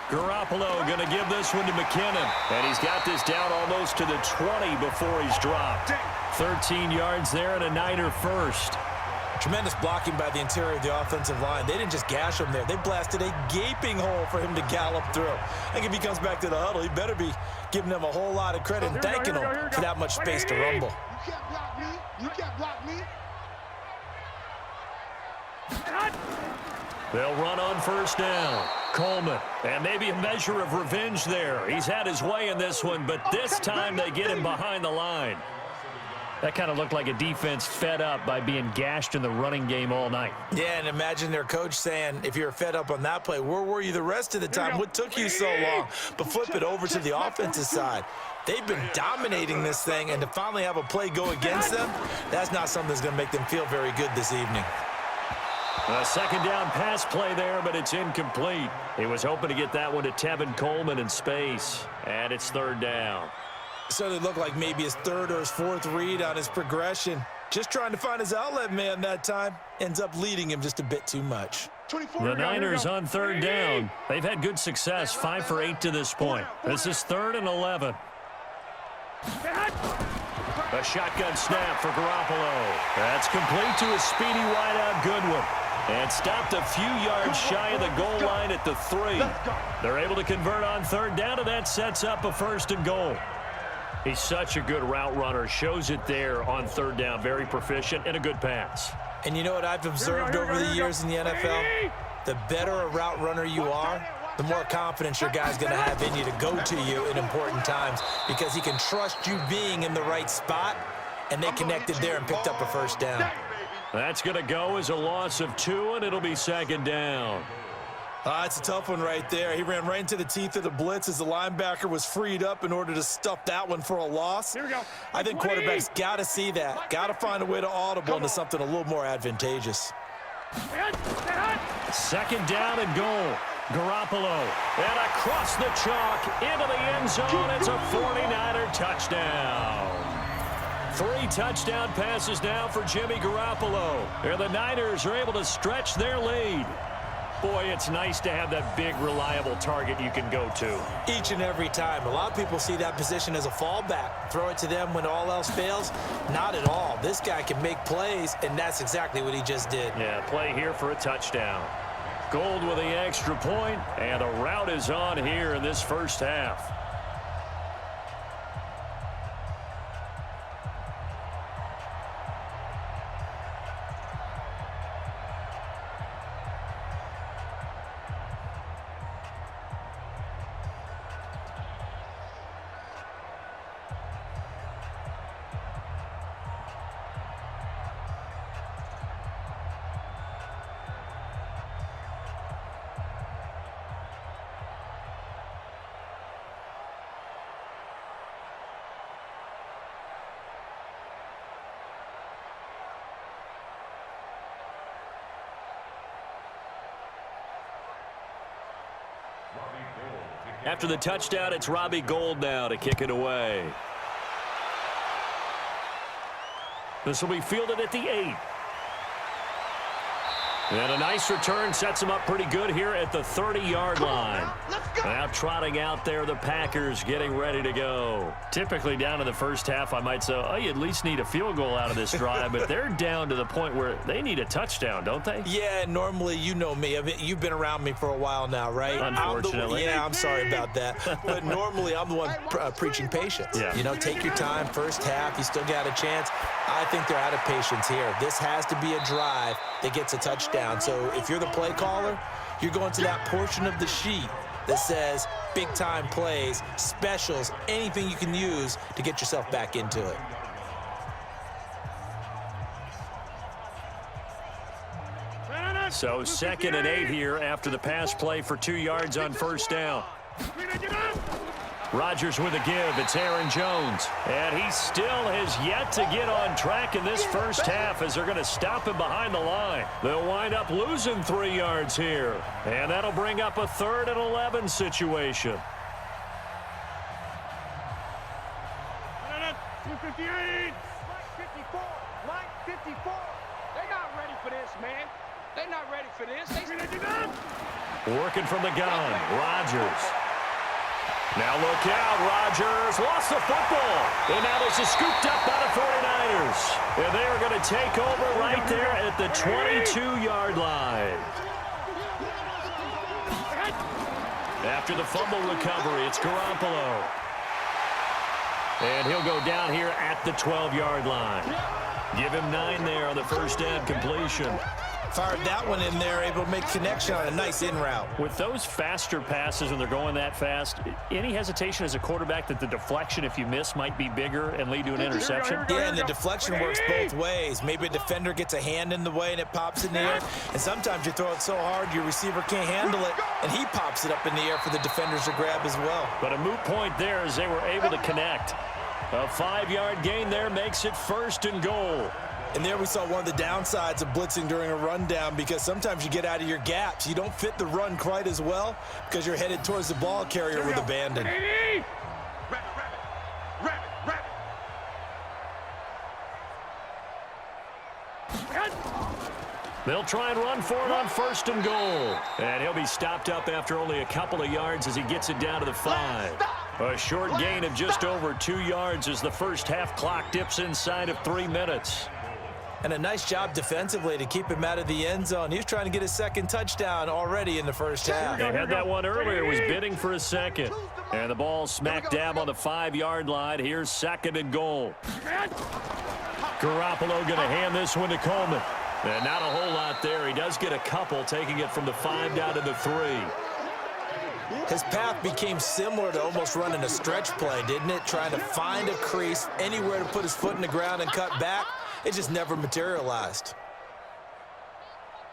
Garoppolo going to give this one to McKinnon. And he's got this down almost to the 20 before he's dropped. 13 yards there and a Niner first. Tremendous blocking by the interior of the offensive line. They didn't just gash him there. They blasted a gaping hole for him to gallop through. I think if he comes back to the huddle, he better be giving them a whole lot of credit and thanking them for that much space to rumble. You can't block me. You can't block me. They'll run on first down. Coleman. And maybe a measure of revenge there. He's had his way in this one, but this time they get him behind the line. That kind of looked like a defense fed up by being gashed in the running game all night. Yeah, and imagine their coach saying, if you're fed up on that play, where were you the rest of the time? What took you so long? But flip it over to the offensive side. They've been dominating this thing, and to finally have a play go against them, that's not something that's going to make them feel very good this evening. A second down pass play there, but it's incomplete. He was hoping to get that one to Tevin Coleman in space, and it's 3rd down. So it looked like maybe his 3rd or his 4th read on his progression. Just trying to find his outlet man that time. Ends up leading him just a bit too much. The Niners on 3rd down. They've had good success, 5 for 8 to this point. This is 3rd and 11. A shotgun snap for Garoppolo. That's complete to a speedy wideout Goodwin. And stopped a few yards shy of the goal line at the 3. They're able to convert on 3rd down, and that sets up a 1st and goal. He's such a good route runner. Shows it there on 3rd down. Very proficient and a good pass. And you know what I've observed over the years in the NFL? The better a route runner you are, the more confidence your guy's going to have in you to go to you in important times because he can trust you being in the right spot, and they connected there and picked up a 1st down. That's going to go as a loss of 2, and it'll be 2nd down. It's a tough one right there. He ran right into the teeth of the blitz as the linebacker was freed up in order to stuff that one for a loss. Here we go. I think quarterbacks got to see that. Got to find a way to audible into something a little more advantageous. 2nd down and goal. Garoppolo. And across the chalk into the end zone. It's a 49er touchdown. 3 touchdown passes now for Jimmy Garoppolo. And the Niners are able to stretch their lead. Boy, it's nice to have that big, reliable target you can go to. Each and every time. A lot of people see that position as a fallback. Throw it to them when all else fails. Not at all. This guy can make plays, and that's exactly what he just did. Yeah, play here for a touchdown. Gold with the extra point, and a rout is on here in this first half. After the touchdown, it's Robbie Gould now to kick it away. This will be fielded at the 8. And a nice return sets them up pretty good here at the 30-yard line. Now trotting out there, the Packers getting ready to go. Typically down to the first half, I might say, oh, you at least need a field goal out of this drive, but they're down to the point where they need a touchdown, don't they? Yeah, normally, you know me. I mean, you've been around me for a while now, right? Unfortunately. I'm sorry about that. But normally, I'm the one preaching patience. Yeah. You know, take your time, first half, you still got a chance. I think they're out of patience here. This has to be a drive that gets a touchdown. So if you're the play caller, you're going to that portion of the sheet that says big-time plays, specials, anything you can use to get yourself back into it. So 2nd and 8 here after the pass play for 2 yards on first down. Rodgers with a give. It's Aaron Jones. And he still has yet to get on track in this first half as they're going to stop him behind the line. They'll wind up losing 3 yards here. And that'll bring up a 3rd and 11 situation. 258. Line 54. Line 54. They're not ready for this, man. They're not ready for this. Working from the gun. Rodgers. Now look out, Rodgers lost the football. And now this is scooped up by the 49ers. And they are going to take over right there at the 22-yard line. After the fumble recovery, it's Garoppolo. And he'll go down here at the 12-yard line. Give him 9 there on the first down completion. Fired that one in there, able to make connection on a nice in route. With those faster passes when they're going that fast, any hesitation as a quarterback that the deflection, if you miss, might be bigger and lead to an interception? Yeah, and the deflection works both ways. Maybe a defender gets a hand in the way and it pops in the air. And sometimes you throw it so hard your receiver can't handle it, and he pops it up in the air for the defenders to grab as well. But a moot point there as they were able to connect. A 5-yard gain there makes it 1st and goal. And there we saw one of the downsides of blitzing during a rundown, because sometimes you get out of your gaps. You don't fit the run quite as well because you're headed towards the ball carrier with abandon. They'll try and run for it on 1st and goal. And he'll be stopped up after only a couple of yards as he gets it down to the 5. A short gain of just over 2 yards as the first half clock dips inside of 3 minutes. And a nice job defensively to keep him out of the end zone. He was trying to get his 2nd touchdown already in the first half. They had that one earlier, was bidding for a 2nd. And the ball smack dab on the 5-yard line. Here's 2nd and goal. Garoppolo going to hand this one to Coleman. And not a whole lot there. He does get a couple, taking it from the 5 down to the 3. His path became similar to almost running a stretch play, didn't it? Trying to find a crease, anywhere to put his foot in the ground and cut back. It just never materialized.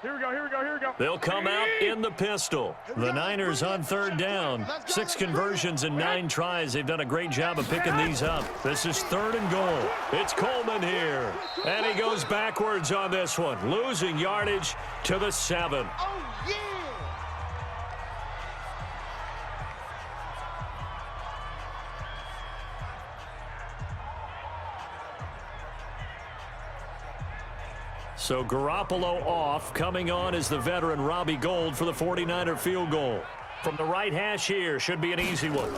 Here we go. They'll come out in the pistol. The Niners on 3rd down. 6 conversions and 9 tries. They've done a great job of picking these up. This is 3rd and goal. It's Coleman here. And he goes backwards on this one, losing yardage to the 7. So Garoppolo off. Coming on is the veteran Robbie Gould for the 49er field goal. From the right hash here, should be an easy one.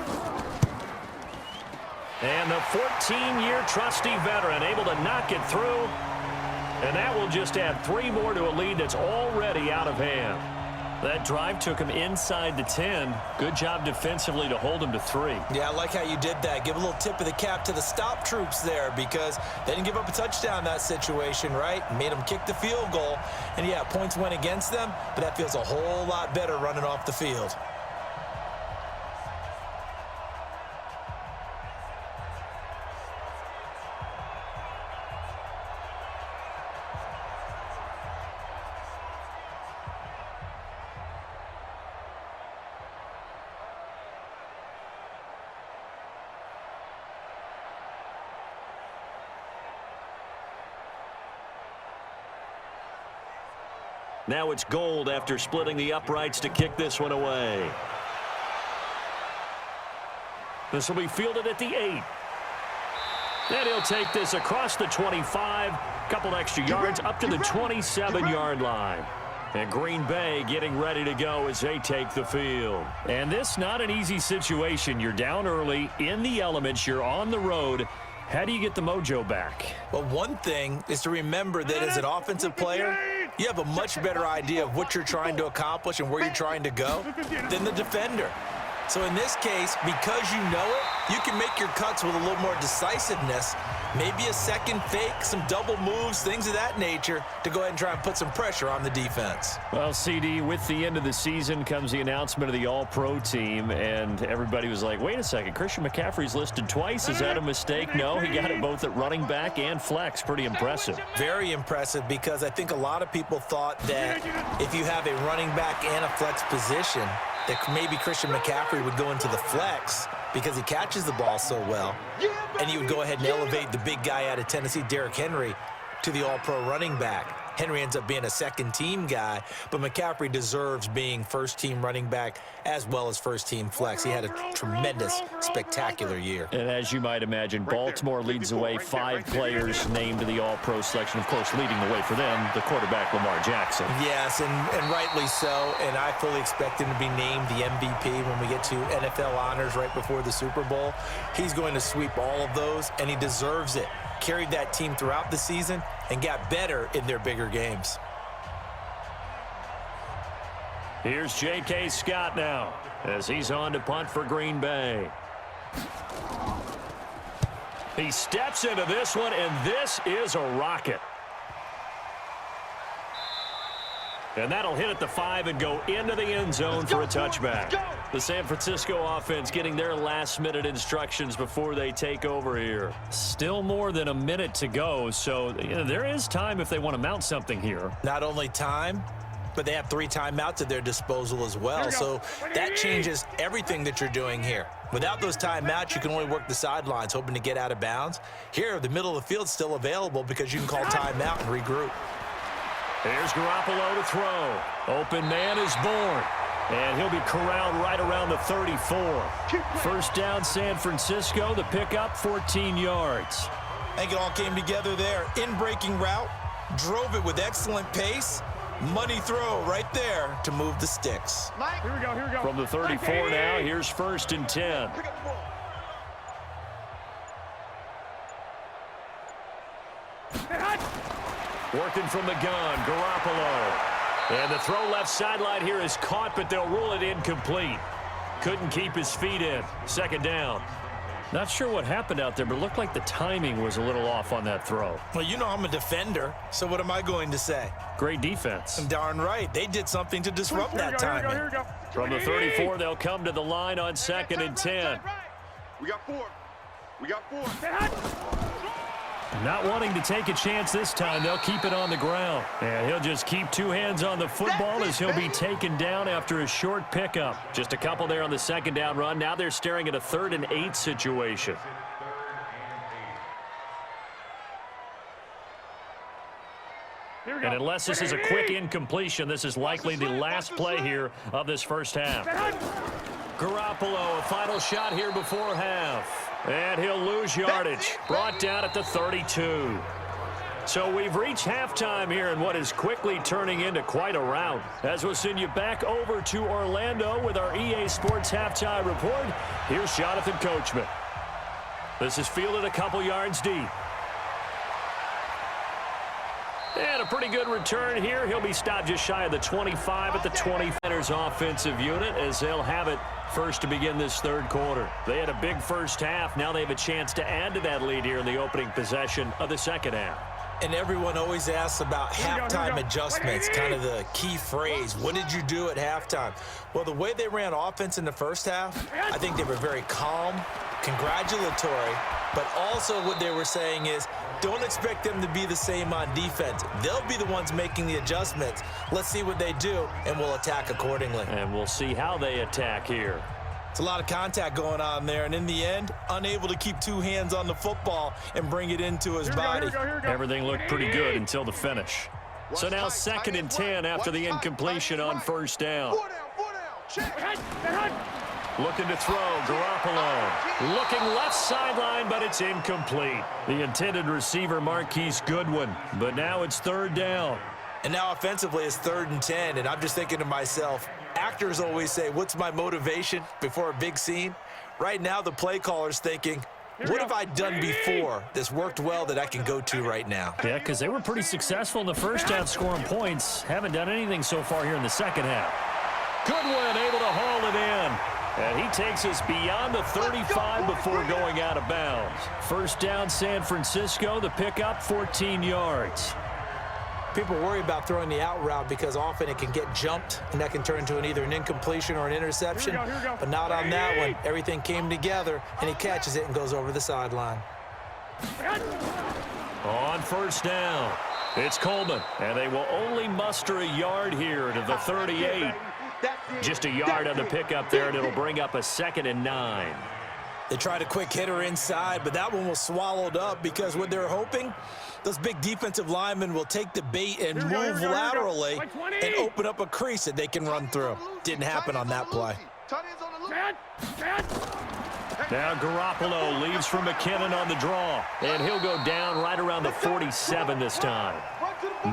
And the 14-year trusty veteran able to knock it through. And that will just add 3 more to a lead that's already out of hand. That drive took him inside the 10. Good job defensively to hold him to 3. Yeah, I like how you did that. Give a little tip of the cap to the stop troops there, because they didn't give up a touchdown in that situation, right? Made them kick the field goal. And, yeah, points went against them, but that feels a whole lot better running off the field. Now it's Gould after splitting the uprights to kick this one away. This will be fielded at the 8. And he'll take this across the 25. Couple extra yards up to the 27-yard line. And Green Bay getting ready to go as they take the field. And this not an easy situation. You're down early, in the elements, you're on the road. How do you get the mojo back? Well, one thing is to remember that as an offensive player, you have a much better idea of what you're trying to accomplish and where you're trying to go than the defender. So in this case, because you know it, you can make your cuts with a little more decisiveness, maybe a second fake, some double moves, things of that nature, to go ahead and try and put some pressure on the defense. Well, CD, with the end of the season comes the announcement of the All-Pro team, and everybody was like, wait a second, Christian McCaffrey's listed twice. Is that a mistake? No, he got it both at running back and flex. Pretty impressive. Very impressive, because I think a lot of people thought that if you have a running back and a flex position, that maybe Christian McCaffrey would go into the flex because he catches the ball so well, and he would go ahead and elevate the big guy out of Tennessee, Derrick Henry, to the All-Pro running back. Henry ends up being a second-team guy, but McCaffrey deserves being first-team running back as well as first-team flex. He had a tremendous, spectacular year. And as you might imagine, Baltimore leads the way. 5 players named to the All-Pro selection. Of course, leading the way for them, the quarterback Lamar Jackson. Yes, and rightly so, and I fully expect him to be named the MVP when we get to NFL honors right before the Super Bowl. He's going to sweep all of those, and he deserves it. Carried that team throughout the season and got better in their bigger games. Here's J.K. Scott now as he's on to punt for Green Bay. He steps into this one, and this is a rocket. And that'll hit at the 5 and go into the end zone for a touchback. The San Francisco offense getting their last-minute instructions before they take over here. Still more than a minute to go, so there is time if they want to mount something here. Not only time, but they have 3 timeouts at their disposal as well, so that changes everything that you're doing here. Without those timeouts, you can only work the sidelines, hoping to get out of bounds. Here, the middle of the field's still available because you can call timeout and regroup. Here's Garoppolo to throw. Open man is born. And he'll be corralled right around the 34. First down, San Francisco. The pickup, 14 yards. I think it all came together there. In-breaking route, drove it with excellent pace. Money throw right there to move the sticks. Here we go, here we go. From the 34 now, here's 1st and 10. Working from the gun, Garoppolo. And the throw left sideline here is caught, but they'll rule it incomplete. Couldn't keep his feet in. 2nd down. Not sure what happened out there, but it looked like the timing was a little off on that throw. Well, you know I'm a defender, so what am I going to say? Great defense. Darn right. They did something to disrupt that timing. Here we go. From the 34, they'll come to the line on 2nd and 10. We got 4. We got 4. Not wanting to take a chance this time, they'll keep it on the ground. And he'll just keep 2 hands on the football as he'll be taken down after a short pickup. Just a couple there on the 2nd down run. Now they're staring at a 3rd and 8 situation. And unless this is a quick incompletion, this is likely the last play here of this first half. Garoppolo, a final shot here before half. And he'll lose yardage. Brought down at the 32. So we've reached halftime here in what is quickly turning into quite a rout. As we'll send you back over to Orlando with our EA Sports Halftime Report, here's Jonathan Coachman. This is fielded a couple yards deep. And a pretty good return here. He'll be stopped just shy of the 25 at the 20. Offensive unit as they'll have it first to begin this 3rd quarter. They had a big first half. Now they have a chance to add to that lead here in the opening possession of the 2nd half. And everyone always asks about halftime adjustments, kind of the key phrase. What did you do at halftime? Well, the way they ran offense in the first half, I think they were very calm, congratulatory, but also what they were saying is, don't expect them to be the same on defense. They'll be the ones making the adjustments. Let's see what they do, and we'll attack accordingly. And we'll see how they attack here. It's a lot of contact going on there, and in the end, unable to keep 2 hands on the football and bring it into his body. Everything looked pretty good until the finish. So now 2nd and 10 after the incompletion on 1st down. Looking to throw, Garoppolo. Looking left sideline, but it's incomplete. The intended receiver, Marquise Goodwin. But now it's 3rd down. And now offensively it's 3rd and 10, and I'm just thinking to myself, actors always say, what's my motivation before a big scene? Right now the play caller's thinking, what have I done before that's worked well that I can go to right now? Yeah, because they were pretty successful in the first half scoring points. Haven't done anything so far here in the second half. Goodwin able to haul it in. And he takes us beyond the 35 before going out of bounds. First down, San Francisco. The pickup, 14 yards. People worry about throwing the out route because often it can get jumped, and that can turn into either an incompletion or an interception. Here we go. But not on that one. Everything came together, and he catches it and goes over the sideline. On first down, it's Coleman, and they will only muster a yard here to the 38. Just a yard on the pickup there, and it'll bring up a 2nd and 9. They tried a quick hitter inside, but that one was swallowed up because what they're hoping, those big defensive linemen will take the bait and move laterally and open up a crease that they can run through. Didn't happen on that play. Now Garoppolo leaves for McKinnon on the draw, and he'll go down right around the 47 this time.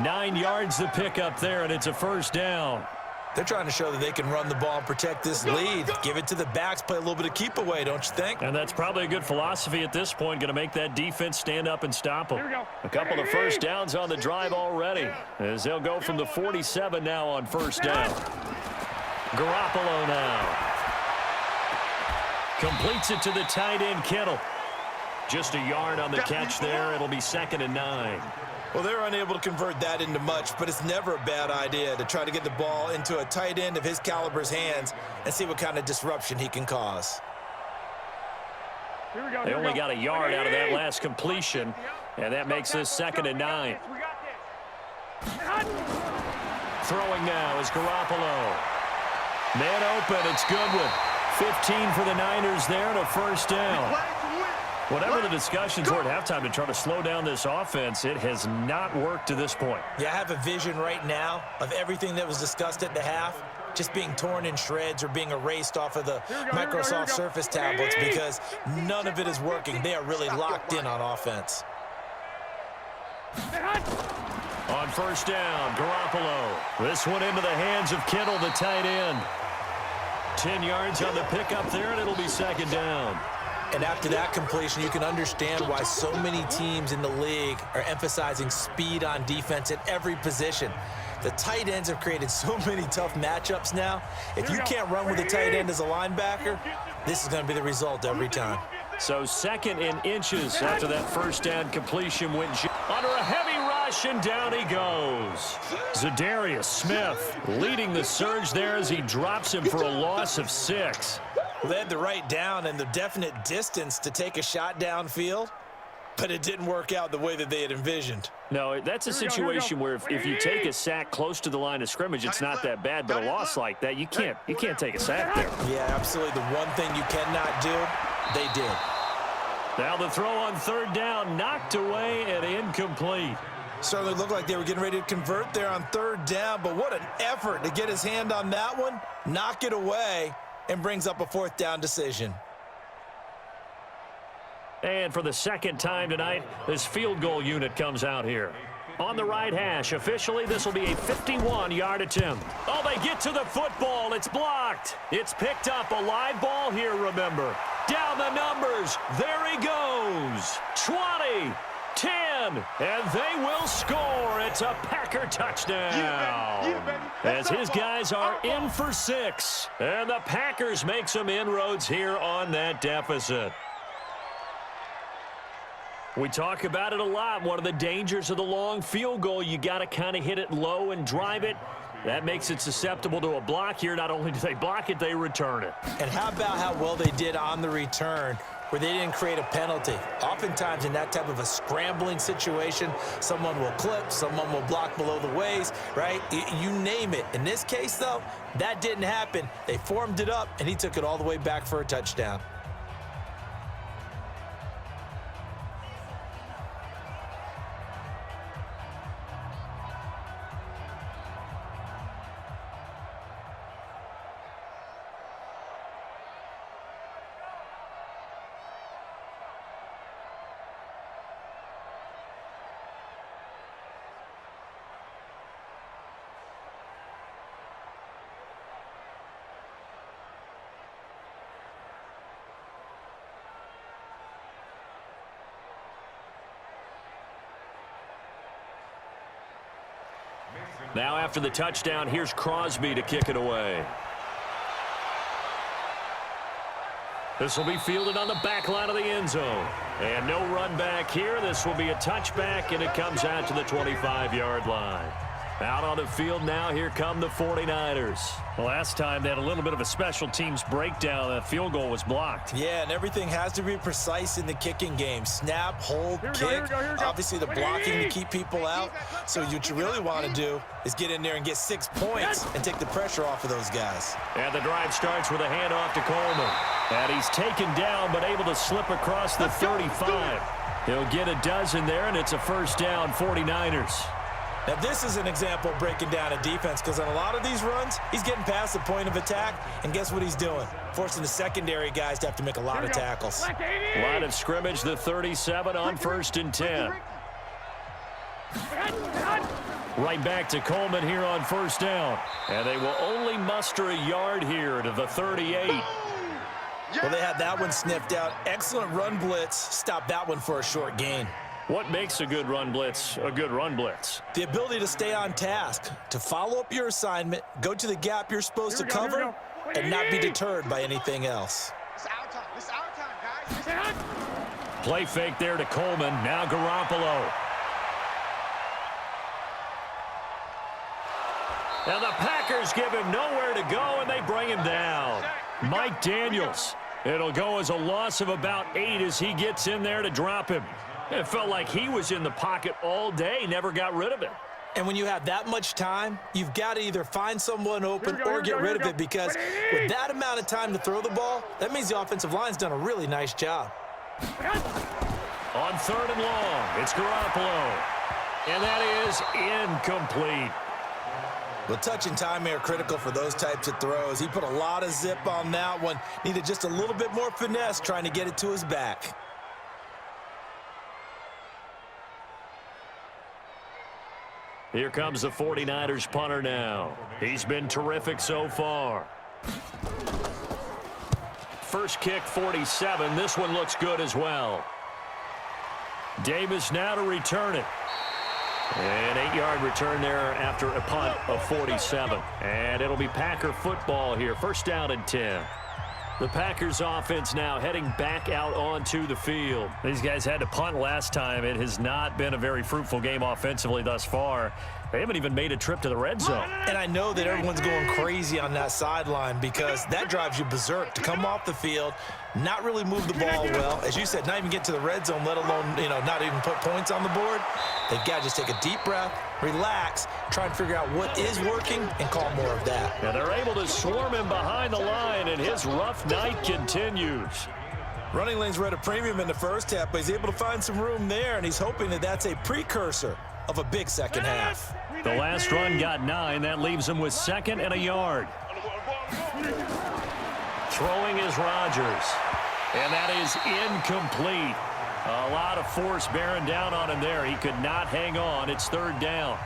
9 yards to pick up there, and it's a first down. They're trying to show that they can run the ball and protect this lead. Give it to the backs, play a little bit of keep away, don't you think? And that's probably a good philosophy at this point, going to make that defense stand up and stop them. A couple of first downs on the drive already, as they'll go from the 47 now on first down. Garoppolo now. Completes it to the tight end, Kittle. Just a yard on the catch there. It'll be 2nd and 9. Well, they're unable to convert that into much, but it's never a bad idea to try to get the ball into a tight end of his caliber's hands and see what kind of disruption he can cause. They only got a yard out of that last completion, and that makes this 2nd and 9. Throwing now is Garoppolo. Man open, it's Goodwin. 15 for the Niners there and a first down. Whatever the discussions were at halftime to try to slow down this offense, it has not worked to this point. Yeah, I have a vision right now of everything that was discussed at the half just being torn in shreds or being erased off of the Microsoft Surface tablets because none of it is working. They are really locked in on offense. On first down, Garoppolo. This one into the hands of Kittle, the tight end. 10 yards on the pickup there, and it'll be 2nd down. And after that completion, you can understand why so many teams in the league are emphasizing speed on defense at every position. The tight ends have created so many tough matchups now. If you can't run with a tight end as a linebacker, this is going to be the result every time. So 2nd and inches after that first down completion went under a heavy rush, and down he goes. Zadarius Smith leading the surge there as he drops him for a loss of 6. Well, they had the right down and the definite distance to take a shot downfield, but it didn't work out the way that they had envisioned. No, that's a situation where if you take a sack close to the line of scrimmage, it's not that bad, but a loss like that, you can't take a sack there. Yeah, absolutely. The one thing you cannot do, they did. Now the throw on 3rd down, knocked away and incomplete. Certainly looked like they were getting ready to convert there on 3rd down, but what an effort to get his hand on that one, knock it away, and brings up a 4th down decision. And for the 2nd time tonight, this field goal unit comes out here. On the right hash, officially, this will be a 51-yard attempt. Oh, they get to the football. It's blocked. It's picked up. A live ball here, remember. Down the numbers. There he goes. 20, 10, and they will score. It's a Packer touchdown. As his guys are in for 6. And the Packers make some inroads here on that deficit. We talk about it a lot. One of the dangers of the long field goal, you got to kind of hit it low and drive it. That makes it susceptible to a block here. Not only do they block it, they return it. And how about how well they did on the return where they didn't create a penalty? Oftentimes in that type of a scrambling situation, someone will clip, someone will block below the waist, right? You name it. In this case, though, that didn't happen. They formed it up, and he took it all the way back for a touchdown. Now after the touchdown, here's Crosby to kick it away. This will be fielded on the back line of the end zone. And no run back here. This will be a touchback, and it comes out to the 25-yard line. Out on the field now, here come the 49ers. Last time they had a little bit of a special teams breakdown. That field goal was blocked. Yeah, and everything has to be precise in the kicking game. Snap, hold, kick. Obviously the blocking to keep people out. So what you really want to do is get in there and get 6 points and take the pressure off of those guys. And the drive starts with a handoff to Coleman. And he's taken down but able to slip across the 35. He'll get a dozen there, and it's a first down, 49ers. Now, this is an example of breaking down a defense, because on a lot of these runs, he's getting past the point of attack, and guess what he's doing? Forcing the secondary guys to have to make a lot of tackles. Line of scrimmage, the 37 on 1st and 10. Right back to Coleman here on 1st down. And they will only muster a yard here to the 38. Well, they had that one sniffed out. Excellent run blitz. Stopped that one for a short gain. What makes a good run blitz a good run blitz? The ability to stay on task, to follow up your assignment, go to the gap you're supposed to cover, and not be deterred by anything else. It's our time. It's our time, guys. Play fake there to Coleman. Now Garoppolo. And the Packers give him nowhere to go, and they bring him down. Mike Daniels. It'll go as a loss of about 8 as he gets in there to drop him. It felt like he was in the pocket all day, never got rid of it. And when you have that much time, you've got to either find someone open or get rid of it, because with that amount of time to throw the ball, that means the offensive line's done a really nice job. On 3rd and long, it's Garoppolo. And that is incomplete. Well, touch and timing are critical for those types of throws. He put a lot of zip on that one. Needed just a little bit more finesse trying to get it to his back. Here comes the 49ers punter now. He's been terrific so far. First kick, 47. This one looks good as well. Davis now to return it. An 8-yard return there after a punt of 47. And it'll be Packer football here. First down and 10. The Packers offense now heading back out onto the field. These guys had to punt last time. It has not been a very fruitful game offensively thus far. They haven't even made a trip to the red zone. And I know that everyone's going crazy on that sideline, because that drives you berserk to come off the field, not really move the ball well. As you said, not even get to the red zone, let alone, not even put points on the board. They've got to just take a deep breath, relax, try and figure out what is working, and call more of that. Now they're able to swarm him behind the line, and his rough night continues. Running lanes were at a premium in the first half, but he's able to find some room there, and he's hoping that that's a precursor of a big second half. The last run got 9. That leaves him with 2nd and a yard. Throwing is Rodgers. And that is incomplete. A lot of force bearing down on him there. He could not hang on. It's 3rd down.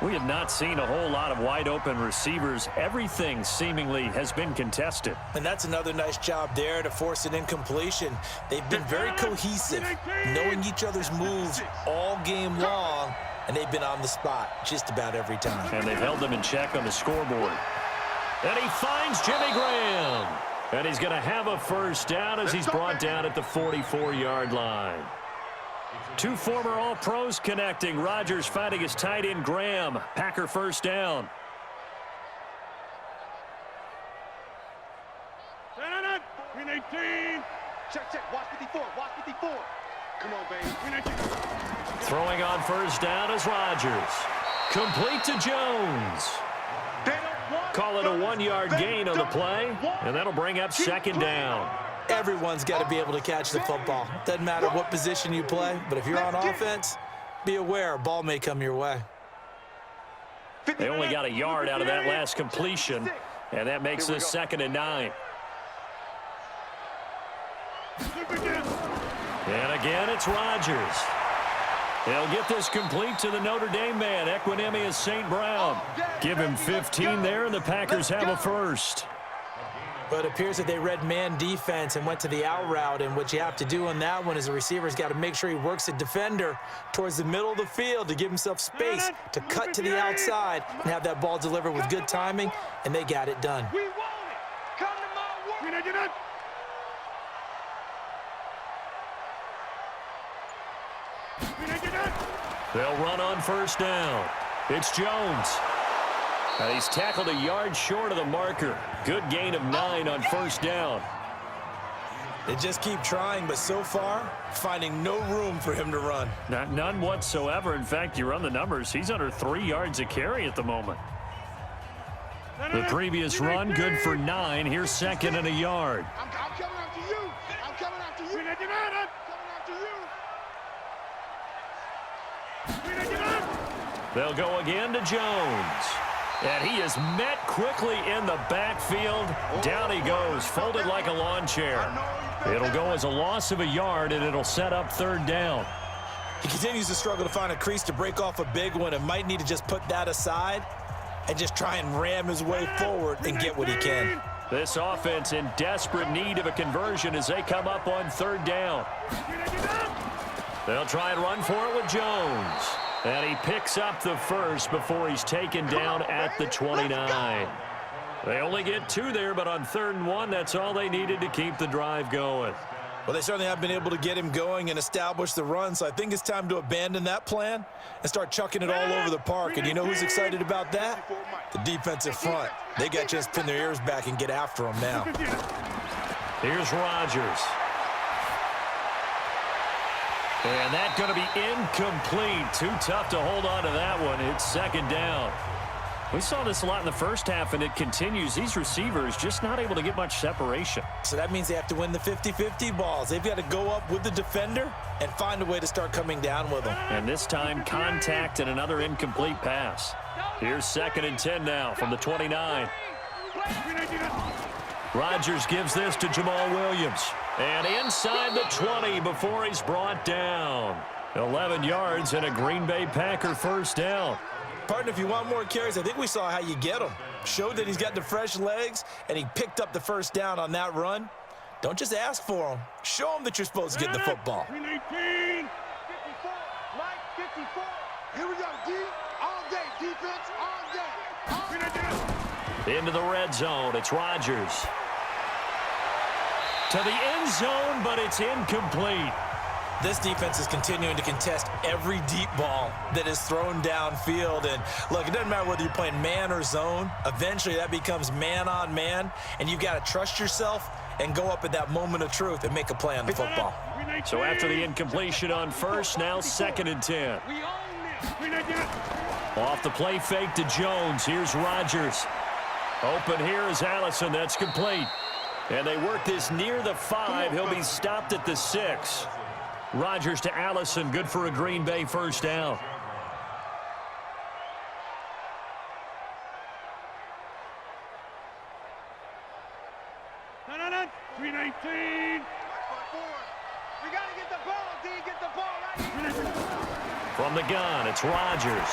We have not seen a whole lot of wide open receivers. Everything seemingly has been contested. And that's another nice job there to force an incompletion. They've been very cohesive, knowing each other's moves all game long, and they've been on the spot just about every time. And they've held them in check on the scoreboard. And he finds Jimmy Graham. And he's going to have a first down as he's brought down at the 44-yard line. 2 former All-Pros connecting. Rodgers finding his tight end Graham. Packer first down. Green 18. Check. Watch 54. Watch 54. Come on, baby. Green 18. Throwing on first down is Rodgers. Complete to Jones. Call it a 1-yard gain on the play, and that'll bring up 2nd down. Everyone's got to be able to catch the football. Doesn't matter what position you play, but if you're on offense, be aware a ball may come your way. They only got a yard out of that last completion, and that makes this 2nd and 9. And again, it's Rodgers. They'll get this complete to the Notre Dame man, Equinemius St. Brown. Give him 15 there, and the Packers have a first. But it appears that they read man defense and went to the out route, and what you have to do on that one is the receiver's got to make sure he works the defender towards the middle of the field to give himself space to cut to the outside and have that ball delivered with good timing, and they got it done. We want it. Come to my work. They'll run on first down. It's Jones. And he's tackled a yard short of the marker. Good gain of 9 on first down. They just keep trying, but so far, finding no room for him to run. None whatsoever. In fact, you run the numbers. He's under 3 yards a carry at the moment. The previous run, good for 9. Here's second and a yard. I'm coming after you. I'm coming after you. I'm coming after you. They'll go again to Jones. And he is met quickly in the backfield. Down he goes, folded like a lawn chair. It'll go as a loss of a yard, and it'll set up third down. He continues to struggle to find a crease to break off a big one and might need to just put that aside and just try and ram his way forward and get what he can. This offense in desperate need of a conversion as they come up on third down. They'll try and run for it with Jones. And he picks up the first before he's taken down at the 29. They only get 2 there, but on 3rd and 1, that's all they needed to keep the drive going. Well, they certainly have been able to get him going and establish the run, so I think it's time to abandon that plan and start chucking it all over the park. And you know who's excited about that? The defensive front. They got to just pin their ears back and get after him now. Here's Rodgers. And that's going to be incomplete. Too tough to hold on to that one. It's second down. We saw this a lot in the first half, and it continues. These receivers just not able to get much separation. So that means they have to win the 50-50 balls. They've got to go up with the defender and find a way to start coming down with them. And this time, contact and another incomplete pass. Here's 2nd and 10 now from the 29. Rodgers gives this to Jamal Williams. And inside the 20 before he's brought down. 11 yards and a Green Bay Packer first down. Partner, if you want more carries, I think we saw how you get him. Showed that he's got the fresh legs, and he picked up the first down on that run. Don't just ask for him. Show him that you're supposed to get the football. 54, Mike 54. Here we go, D. All day, defense, all day. Into the red zone, it's Rodgers. To the end zone, but it's incomplete. This defense is continuing to contest every deep ball that is thrown downfield. And look, it doesn't matter whether you're playing man or zone. Eventually, that becomes man on man, and you've got to trust yourself and go up at that moment of truth and make a play on the football. So after the incompletion on first, now 2nd and 10. Off the play fake to Jones. Here's Rodgers. Open here is Allison. That's complete. And they work this near the 5. He'll be stopped at the 6. Rodgers to Allison. Good for a Green Bay first down. No. 319. We got to get the ball, D. Get the ball right here. From the gun, it's Rodgers.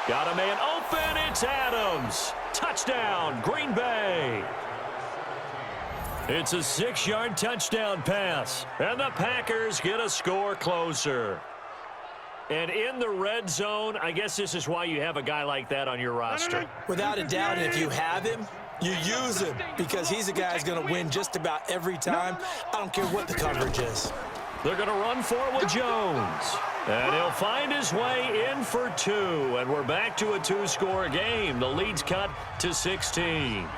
Got a man open. It's Adams. Touchdown, Green Bay. It's a 6-yard touchdown pass, and the Packers get a score closer. And in the red zone, I guess this is why you have a guy like that on your roster. Without a doubt, and if you have him, you use him because he's a guy who's going to win just about every time. I don't care what the coverage is. They're going to run for it with Jones. And he'll find his way in for 2, and we're back to a 2-score game. The lead's cut to 16.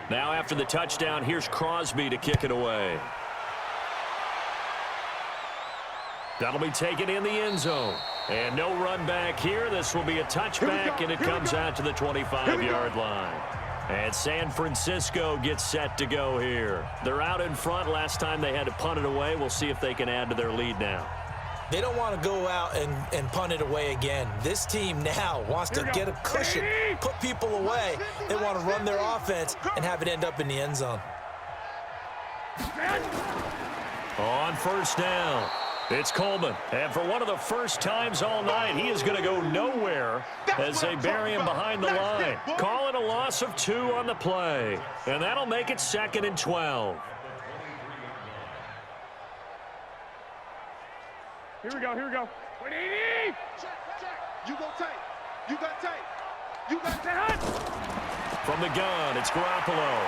Now after the touchdown, here's Crosby to kick it away. That'll be taken in the end zone. And no run back here. This will be a touchback, and it comes out to the 25-yard line. And San Francisco gets set to go here. They're out in front. Last time they had to punt it away. We'll see if they can add to their lead now. They don't want to go out and punt it away again. This team now wants to get a cushion, put people away. They want to run their offense and have it end up in the end zone. On first down, it's Coleman. And for one of the first times all night, he is going to go nowhere as they bury him behind the line. Call it a loss of 2 on the play. And that'll make it 2nd and 12. Here we go, here we go. You go tight. You got tight. You got tight. From the gun, it's Garoppolo.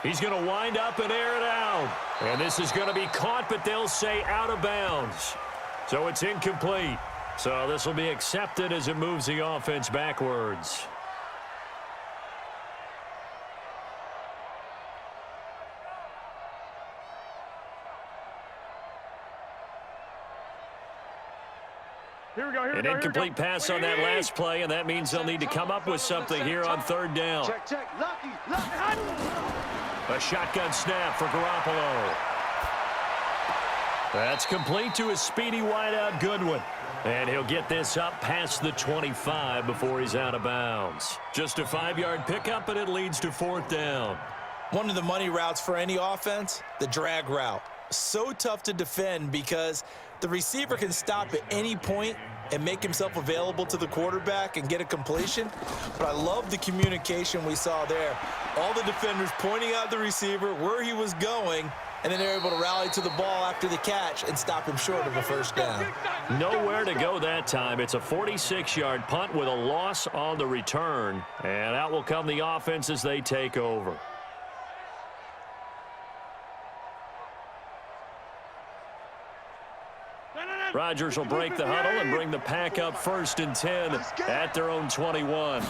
He's going to wind up and air it out. And this is going to be caught, but they'll say out of bounds. So it's incomplete. So this will be accepted as it moves the offense backwards. Here we go, here we An go, incomplete pass on that last play, and that means they'll need to come up with something here on 3rd down. Check. Lucky. A shotgun snap for Garoppolo. That's complete to a speedy wideout Goodwin. And he'll get this up past the 25 before he's out of bounds. Just a 5-yard pickup, and it leads to 4th down. One of the money routes for any offense, the drag route. So tough to defend because the receiver can stop at any point and make himself available to the quarterback and get a completion. But I love the communication we saw there. All the defenders pointing out the receiver, where he was going, and then they're able to rally to the ball after the catch and stop him short of a 1st down. Nowhere to go that time. It's a 46-yard punt with a loss on the return. And out will come the offense as they take over. Rodgers will break the huddle and bring the pack up 1st and 10 at their own 21.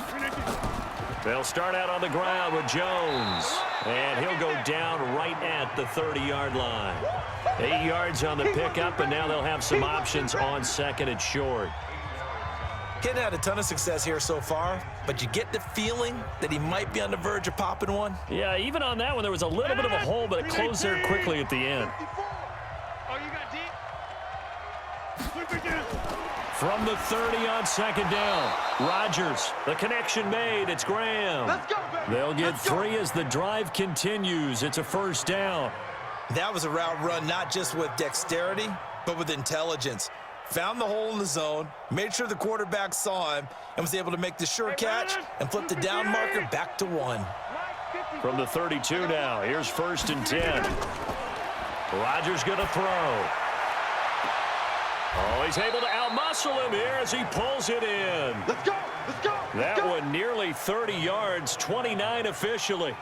They'll start out on the ground with Jones. And he'll go down right at the 30-yard line. 8 yards on the pickup, and now they'll have some options on 2nd and short. Hadn't had a ton of success here so far, but you get the feeling that he might be on the verge of popping one. Yeah, even on that one, there was a little bit of a hole, but it closed there quickly at the end. Oh, you got deep? From the 30 on 2nd down, Rodgers, the connection made. It's Graham. Let's go, baby. They'll get 3 as the drive continues. It's a 1st down. That was a route run not just with dexterity, but with intelligence. Found the hole in the zone, made sure the quarterback saw him, and was able to make the sure catch and flip the down marker back to 1. From the 32 now, here's 1st and 10. Rodgers going to throw. Oh, he's able to outmuscle him here as he pulls it in. Let's go. Let's go. That one nearly 30 yards, 29 officially.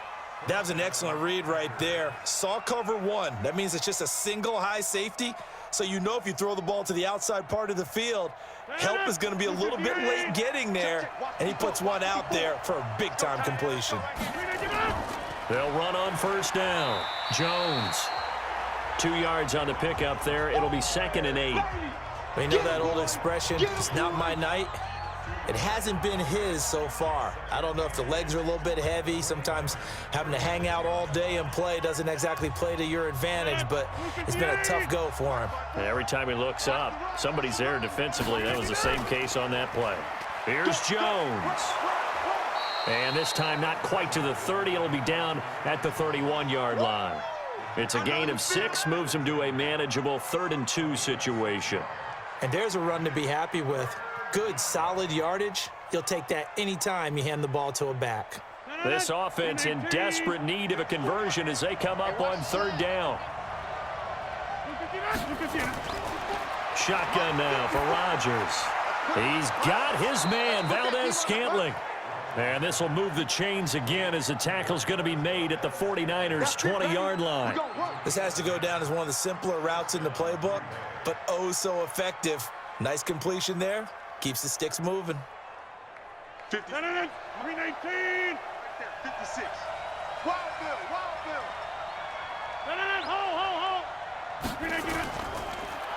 That was an excellent read right there. Saw cover 1. That means it's just a single high safety. So you know if you throw the ball to the outside part of the field, help is going to be a little bit late getting there. And he puts one out there for a big-time completion. They'll run on 1st down. Jones. 2 yards on the pickup there. It'll be 2nd and 8. We know that old expression, it's not my night. It hasn't been his so far. I don't know if the legs are a little bit heavy. Sometimes having to hang out all day and play doesn't exactly play to your advantage, but it's been a tough go for him. Every time he looks up, somebody's there defensively. That was the same case on that play. Here's Jones. And this time not quite to the 30. It'll be down at the 31-yard line. It's a gain of 6, moves him to a manageable 3rd and 2 situation. And there's a run to be happy with. Good, solid yardage. You'll take that anytime you hand the ball to a back. This offense in desperate need of a conversion as they come up on 3rd down. Shotgun now for Rodgers. He's got his man, Valdez-Scantling. And this will move the chains again as the tackle's going to be made at the 49ers' 20-yard line. This has to go down as one of the simpler routes in the playbook, but oh so effective. Nice completion there. Keeps the sticks moving. 50. No, no, no. 319. 56. Wild Bill. No, no, no. Hold. 319.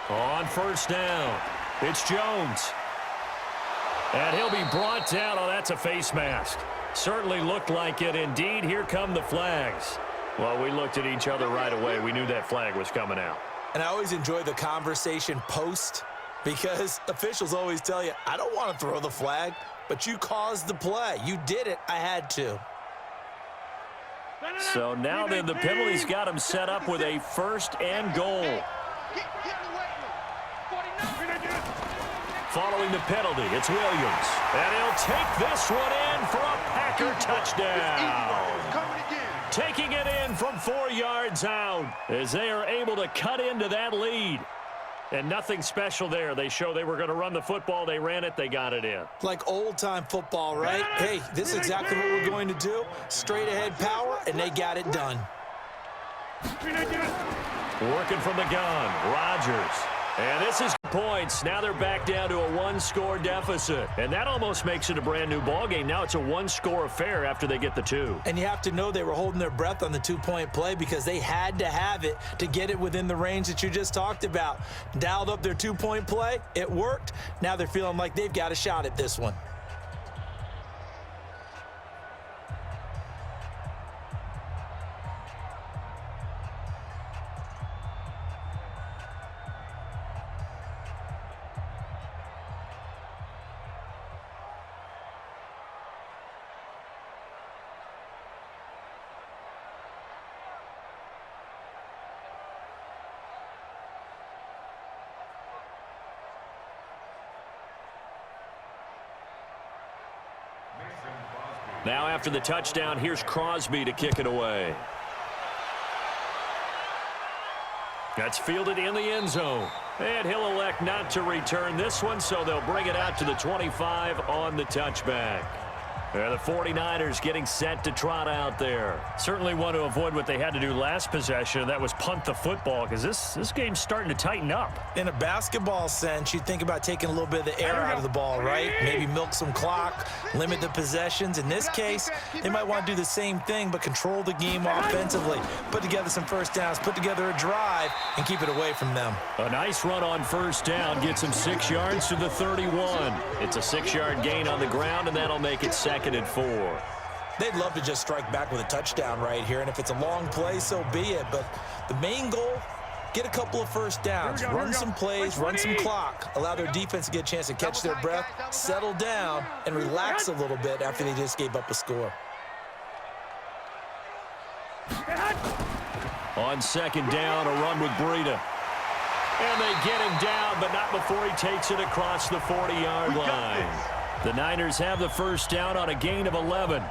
On first down, it's Jones. And he'll be brought down. Oh, that's a face mask. Certainly looked like it. Indeed, here come the flags. Well, we looked at each other right away. We knew that flag was coming out. And I always enjoy the conversation post because officials always tell you, I don't want to throw the flag, but you caused the play. You did it. I had to. So now then the penalty's got him set up with a first and goal. Following the penalty, it's Williams. And he'll take this one in for a Packer touchdown. Taking it in from 4 yards out as they are able to cut into that lead. And nothing special there. They show they were going to run the football. They ran it. They got it in. Like old-time football, right? Hey, this is exactly what we're going to do. Straight-ahead power, and they got it done. Working from the gun, Rodgers. And this is points. Now they're back down to a 1-score deficit. And that almost makes it a brand-new ball game. Now it's a 1-score affair after they get the 2. And you have to know they were holding their breath on the 2-point play because they had to have it to get it within the range that you just talked about. Dialed up their 2-point play. It worked. Now they're feeling like they've got a shot at this one. Now after the touchdown, here's Crosby to kick it away. That's fielded in the end zone. And he'll elect not to return this one, so they'll bring it out to the 25 on the touchback. The 49ers getting set to trot out there. Certainly want to avoid what they had to do last possession, and that was punt the football, because this game's starting to tighten up. In a basketball sense, you think about taking a little bit of the air out of the ball, right? Maybe milk some clock, limit the possessions. In this case, they might want to do the same thing, but control the game offensively. Put together some first downs, put together a drive, and keep it away from them. A nice run on first down gets him 6 yards to the 31. It's a 6-yard gain on the ground, and that'll make it second and 4. They'd love to just strike back with a touchdown right here, and if it's a long play, so be it. But the main goal, get a couple of first downs, run some plays, run some clock, allow their defense to get a chance to catch their breath, settle down, and relax a little bit after they just gave up a score. On second down, a run with Breida. And they get him down, but not before he takes it across the 40-yard line. The Niners have the first down on a gain of 11.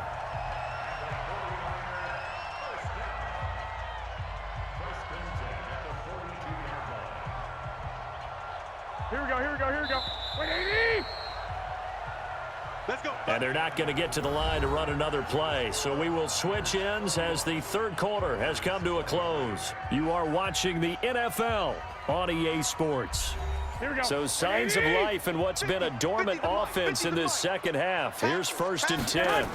Here we go. Wait, 80! Let's go. And they're not going to get to the line to run another play. So we will switch ends as the third quarter has come to a close. You are watching the NFL on EA Sports. So signs of life in what's been a dormant offense in this second half. Here's 1st and 10.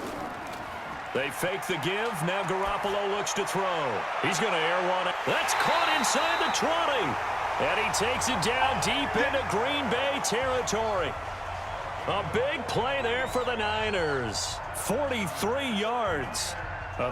They fake the give. Now Garoppolo looks to throw. He's going to air one. That's caught inside the 20. And he takes it down deep into Green Bay territory. A big play there for the Niners. 43 yards.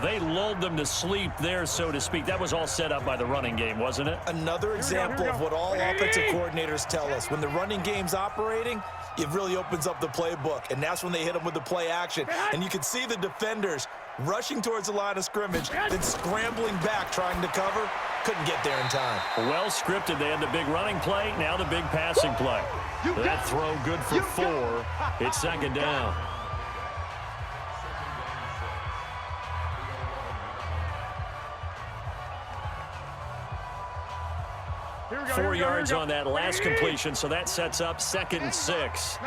They lulled them to sleep there, so to speak. That was all set up by the running game, wasn't it? Another example of what all offensive coordinators tell us. When the running game's operating, it really opens up the playbook, and that's when they hit them with the play action. And you can see the defenders rushing towards the line of scrimmage, then scrambling back trying to cover. Couldn't get there in time. Well scripted. They had the big running play, now the big passing play. That throw good for 4. It's second down. Here we go. 4 yards on that last completion, so that sets up 2nd and 6.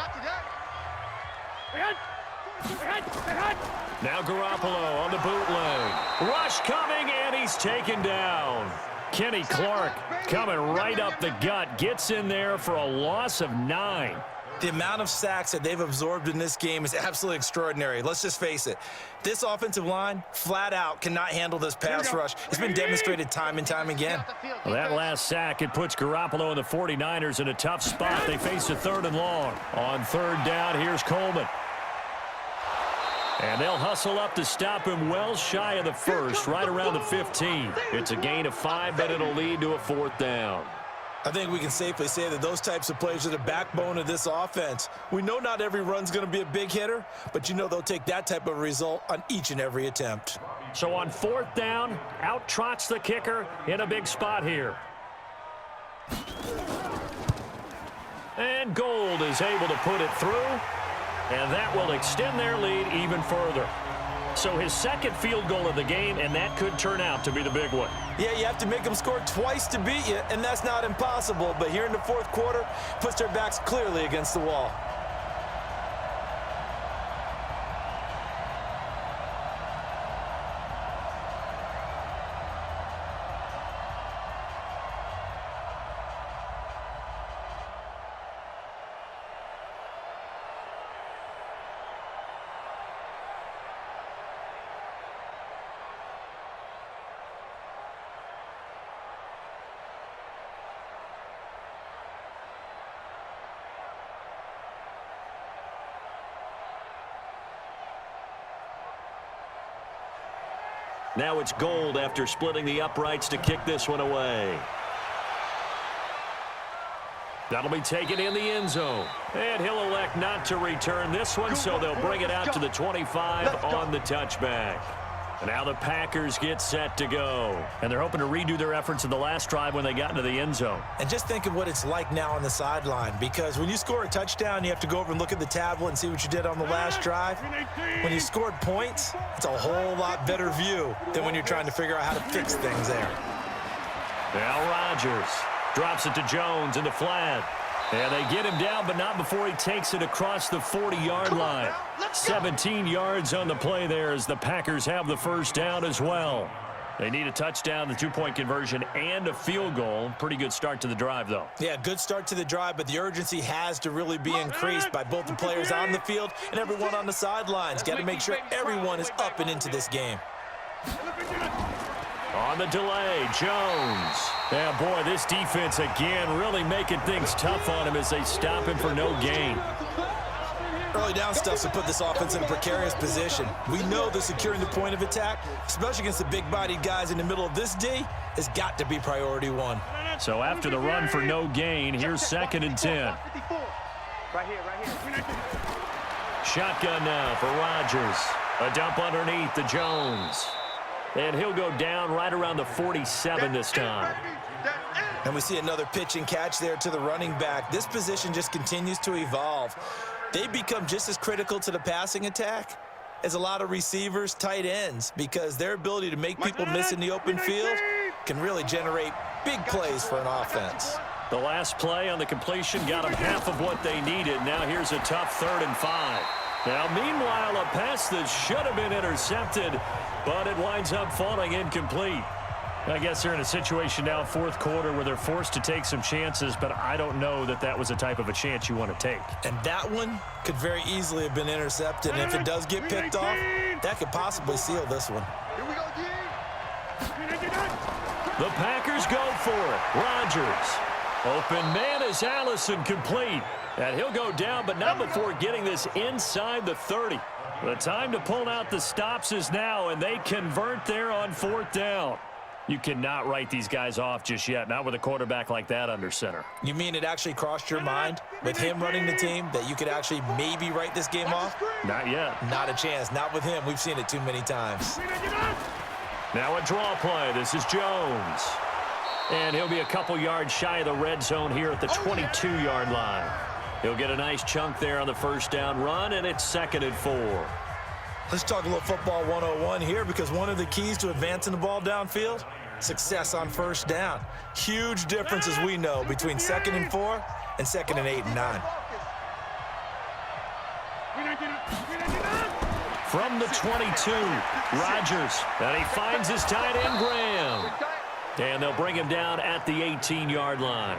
Now Garoppolo on the bootleg. Rush coming, and he's taken down. Kenny Clark coming right up the gut. Gets in there for a loss of 9. The amount of sacks that they've absorbed in this game is absolutely extraordinary. Let's just face it. This offensive line, flat out, cannot handle this pass rush. It's been demonstrated time and time again. Well, that last sack, it puts Garoppolo and the 49ers in a tough spot. They face a 3rd and long. On 3rd down, here's Coleman. And they'll hustle up to stop him well shy of the 1st, right around the 15. It's a gain of 5, but it'll lead to a 4th down. I think we can safely say that those types of plays are the backbone of this offense. We know not every run's going to be a big hitter, but you know they'll take that type of result on each and every attempt. So on 4th down, out trots the kicker in a big spot here. And Gold is able to put it through, and that will extend their lead even further. So his 2nd field goal of the game, and that could turn out to be the big one. Yeah, you have to make them score twice to beat you, and that's not impossible. But here in the 4th quarter, puts their backs clearly against the wall. Now it's Gold after splitting the uprights to kick this one away. That'll be taken in the end zone. And he'll elect not to return this one, so they'll bring it out to the 25 on the touchback. And now the Packers get set to go. And they're hoping to redo their efforts in the last drive when they got into the end zone. And just think of what it's like now on the sideline, because when you score a touchdown, you have to go over and look at the tablet and see what you did on the last drive. When you scored points, it's a whole lot better view than when you're trying to figure out how to fix things there. Now Rodgers drops it to Jones in the flat. And they get him down, but not before he takes it across the 40-yard line. 17 yards on the play there as the Packers have the 1st down as well. They need a touchdown, the 2-point conversion, and a field goal. Pretty good start to the drive, though. Yeah, good start to the drive, but the urgency has to really be increased by both the players on the field and everyone on the sidelines. Got to make sure everyone is up and into this game. On the delay, Jones. Yeah, boy, this defense again really making things tough on him as they stop him for no gain. Early down stuff to put this offense in a precarious position. We know that securing the point of attack, especially against the big-bodied guys in the middle of this D, has got to be priority 1. So after the run for no gain, here's 2nd and 10. Right here. Shotgun now for Rodgers. A dump underneath to Jones. And he'll go down right around the 47 this time. And we see another pitch and catch there to the running back. This position just continues to evolve. They become just as critical to the passing attack as a lot of receivers, tight ends, because their ability to make people miss in the open field can really generate big plays for an offense. The last play on the completion got them half of what they needed. Now here's a tough 3rd and 5. Now, meanwhile, a pass that should have been intercepted, but it winds up falling incomplete. I guess they're in a situation now, 4th quarter, where they're forced to take some chances, but I don't know that that was the type of a chance you want to take. And that one could very easily have been intercepted, and if it does get picked off, that could possibly seal this one. The Packers go for it. Rodgers. Open man is Allison, complete. And he'll go down, but not before getting this inside the 30. The time to pull out the stops is now, and they convert there on 4th down. You cannot write these guys off just yet, not with a quarterback like that under center. You mean it actually crossed your mind with him running the team that you could actually maybe write this game off? Not yet. Not a chance. Not with him. We've seen it too many times. Now a draw play. This is Jones. And he'll be a couple yards shy of the red zone here at the 22-yard line. He'll get a nice chunk there on the 1st down run, and it's 2nd and 4. Let's talk a little football 101 here, because one of the keys to advancing the ball downfield, success on 1st down. Huge difference, as we know, between 2nd and 4 and 2nd and 8 and 9. From the 22, Rodgers, and he finds his tight end, Graham. And they'll bring him down at the 18-yard line.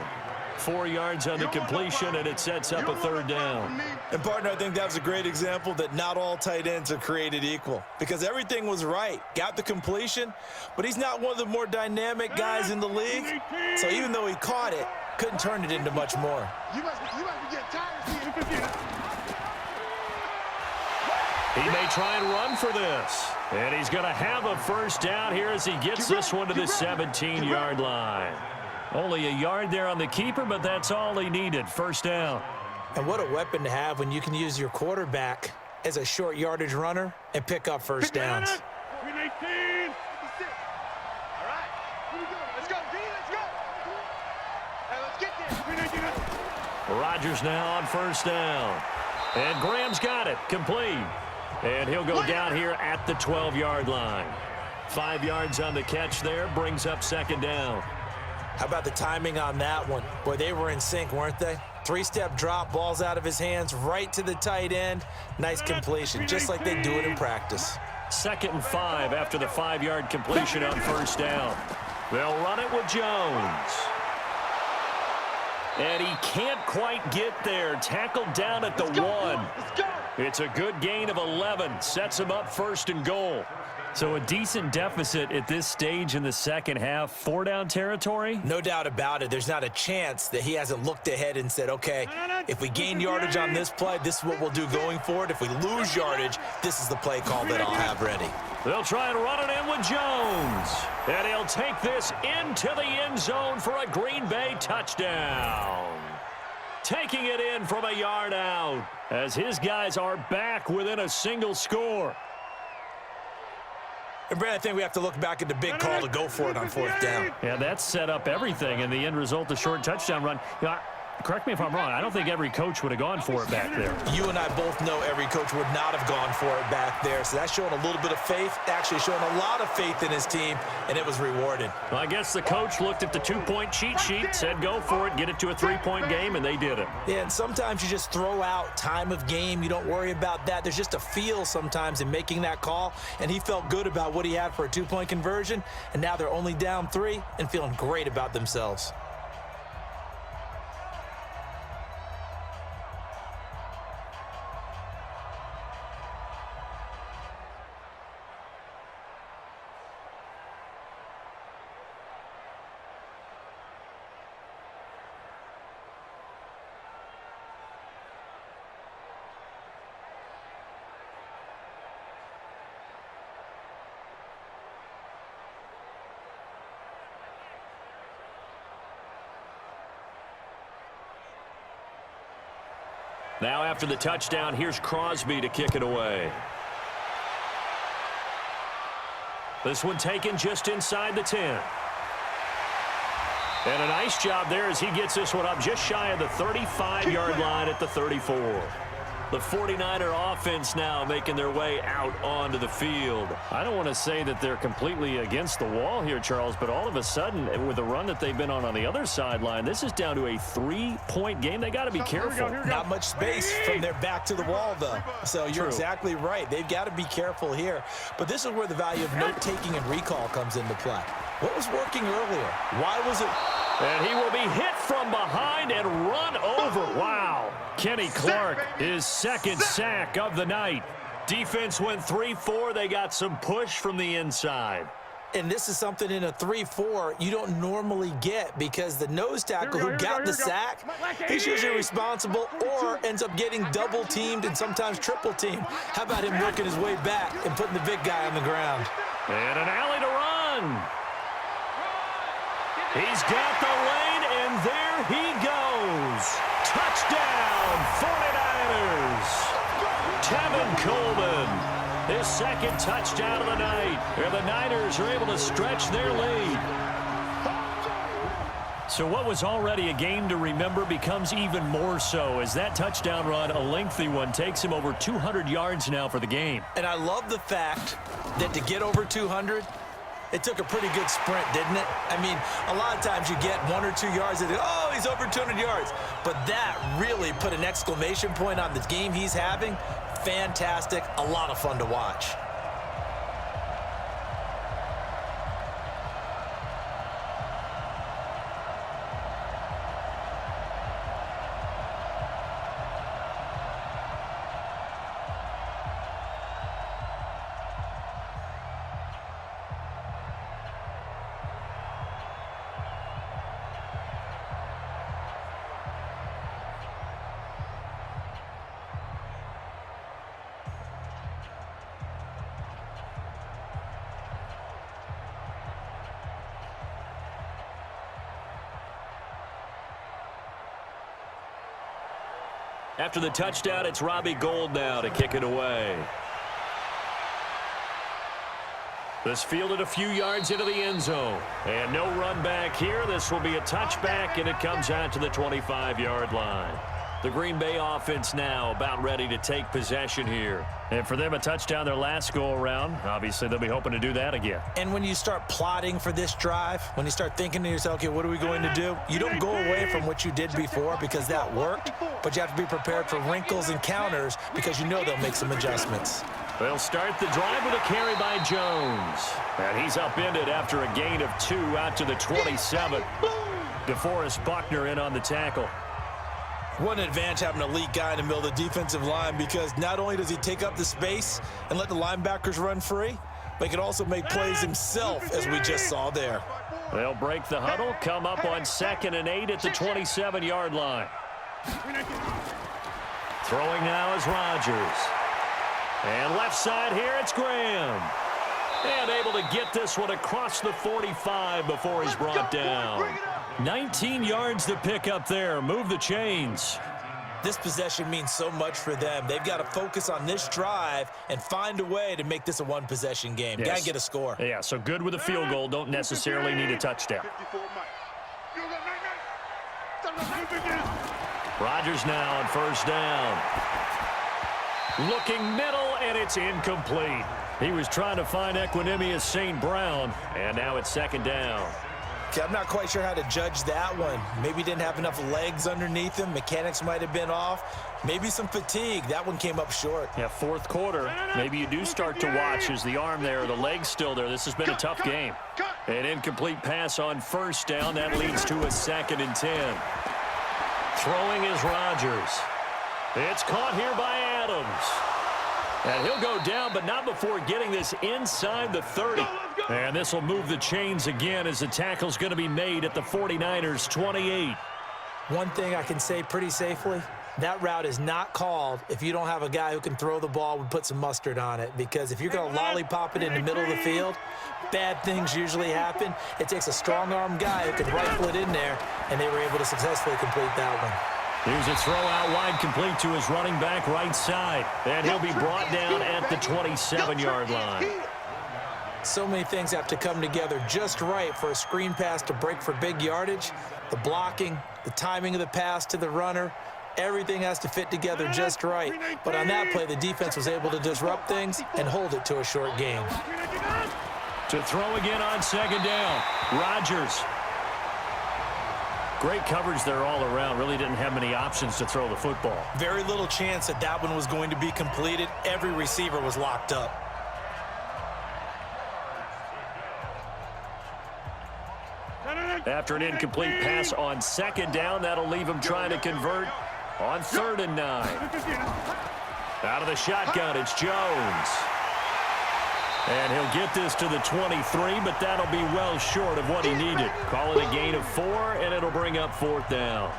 4 yards on the completion, and it sets up a 3rd down. And, partner, I think that was a great example that not all tight ends are created equal, because everything was right. Got the completion, but he's not one of the more dynamic guys in the league. So even though he caught it, couldn't turn it into much more. You must be getting tired of seeing it. He may try and run for this. And he's going to have a 1st down here as he gets this one to the 17-yard line. Only a yard there on the keeper, but that's all he needed. 1st down. And what a weapon to have when you can use your quarterback as a short yardage runner and pick up 1st downs. 319. All right, here we go. Let's go, D. Let's go. Hey, let's get there. Rodgers now on 1st down. And Graham's got it. Complete. And he'll go down here at the 12-yard line. 5 yards on the catch there. Brings up 2nd down. How about the timing on that one? Boy, they were in sync, weren't they? 3-step drop, ball's out of his hands, right to the tight end. Nice completion, just like they do it in practice. 2nd and 5 after the 5-yard completion on 1st down. They'll run it with Jones. And he can't quite get there. Tackled down at the 1. It's a good gain of 11. Sets him up 1st and goal. So a decent deficit at this stage in the 2nd half. 4-down territory? No doubt about it. There's not a chance that he hasn't looked ahead and said, okay, if we gain yardage on this play, this is what we'll do going forward. If we lose yardage, this is the play call that I'll have ready. They'll try and run it in with Jones. And he'll take this into the end zone for a Green Bay touchdown. Taking it in from a yard out as his guys are back within a single score. And, Brad, I think we have to look back at the big call to go for it on 4th down. Yeah, that set up everything, and the end result, the short touchdown run. You know, correct me if I'm wrong, I don't think every coach would have gone for it back there. You and I both know every coach would not have gone for it back there, so that's showing a little bit of faith, actually showing a lot of faith in his team, and it was rewarded. Well, I guess the coach looked at the 2-point cheat sheet, said go for it, get it to a 3-point game, and they did it. Yeah, and sometimes you just throw out time of game. You don't worry about that. There's just a feel sometimes in making that call, and he felt good about what he had for a 2-point conversion, and now they're only down 3 and feeling great about themselves. Now after the touchdown, here's Crosby to kick it away. This one taken just inside the 10. And a nice job there as he gets this one up just shy of the 35-yard line at the 34. The 49er offense now making their way out onto the field. I don't want to say that they're completely against the wall here, Charles, but all of a sudden, with the run that they've been on the other sideline, this is down to a 3-point game. They got to be careful. Not much space from their back to the wall, though. So you're exactly right. They've got to be careful here. But this is where the value of note-taking and recall comes into play. What was working earlier? Why was it? And he will be hit from behind and run over. Wow. Kenny Clark, his 2nd sack of the night. Defense went 3-4. They got some push from the inside. And this is something in a 3-4 you don't normally get because the nose tackle who got the sack, he's usually responsible or ends up getting double-teamed and sometimes triple-teamed. How about him working his way back and putting the big guy on the ground? And an alley to run. He's got the lane, and there he goes. Touchdown, 49ers. Tevin Coleman, his 2nd touchdown of the night. And the Niners are able to stretch their lead. So what was already a game to remember becomes even more so as that touchdown run, a lengthy one, takes him over 200 yards now for the game. And I love the fact that to get over 200, it took a pretty good sprint, didn't it? I mean, a lot of times you get 1 or 2 yards and, oh, he's over 200 yards. But that really put an exclamation point on the game he's having. Fantastic. A lot of fun to watch. After the touchdown, it's Robbie Gould now to kick it away. This fielded a few yards into the end zone. And no run back here. This will be a touchback, and it comes out to the 25-yard line. The Green Bay offense now about ready to take possession here. And for them, a touchdown their last go-around. Obviously, they'll be hoping to do that again. And when you start plotting for this drive, when you start thinking to yourself, okay, what are we going to do? You don't go away from what you did before because that worked, but you have to be prepared for wrinkles and counters because you know they'll make some adjustments. They'll start the drive with a carry by Jones. And he's upended after a gain of 2 out to the 27. DeForest Buckner in on the tackle. What an advantage having an elite guy in the middle of the defensive line, because not only does he take up the space and let the linebackers run free, but he can also make plays himself, as we just saw there. They'll break the huddle, come up on 2nd and 8 at the 27-yard line. Throwing now is Rodgers. And left side here, it's Graham. And able to get this one across the 45 before he's brought down. 19 yards to pick up there. Move the chains. This possession means so much for them. They've got to focus on this drive and find a way to make this a one-possession game. Yes. Got to get a score. Yeah, so good with a field goal. Don't necessarily need a touchdown. Rodgers now on 1st down. Looking middle, and it's incomplete. He was trying to find Equanimous St. Brown, and now it's 2nd down. Okay, I'm not quite sure how to judge that one. Maybe he didn't have enough legs underneath him. Mechanics might have been off. Maybe some fatigue. That one came up short. Yeah, 4th quarter. Maybe you do start to watch as the arm there, the leg's still there. This has been a tough game. An incomplete pass on 1st down. That leads to a 2nd and 10. Throwing is Rodgers. It's caught here by Adams. And he'll go down, but not before getting this inside the 30. And this will move the chains again as the tackle's going to be made at the 49ers' 28. One thing I can say pretty safely, that route is not called if you don't have a guy who can throw the ball and put some mustard on it. Because if you're going to lollipop it in the middle of the field, bad things usually happen. It takes a strong-arm guy who can rifle it in there, and they were able to successfully complete that one. Here's a throw out wide, complete to his running back right side. And he'll be brought down at the 27-yard line. So many things have to come together just right for a screen pass to break for big yardage. The blocking, the timing of the pass to the runner, everything has to fit together just right. But on that play, the defense was able to disrupt things and hold it to a short game. To throw again on 2nd down, Rodgers. Great coverage there all around. Really didn't have many options to throw the football. Very little chance that that one was going to be completed. Every receiver was locked up. After an incomplete pass on 2nd down, that'll leave him trying to convert on 3rd and 9. Out of the shotgun, it's Jones. And he'll get this to the 23, but that'll be well short of what he needed. Call it a gain of 4, and it'll bring up 4th down.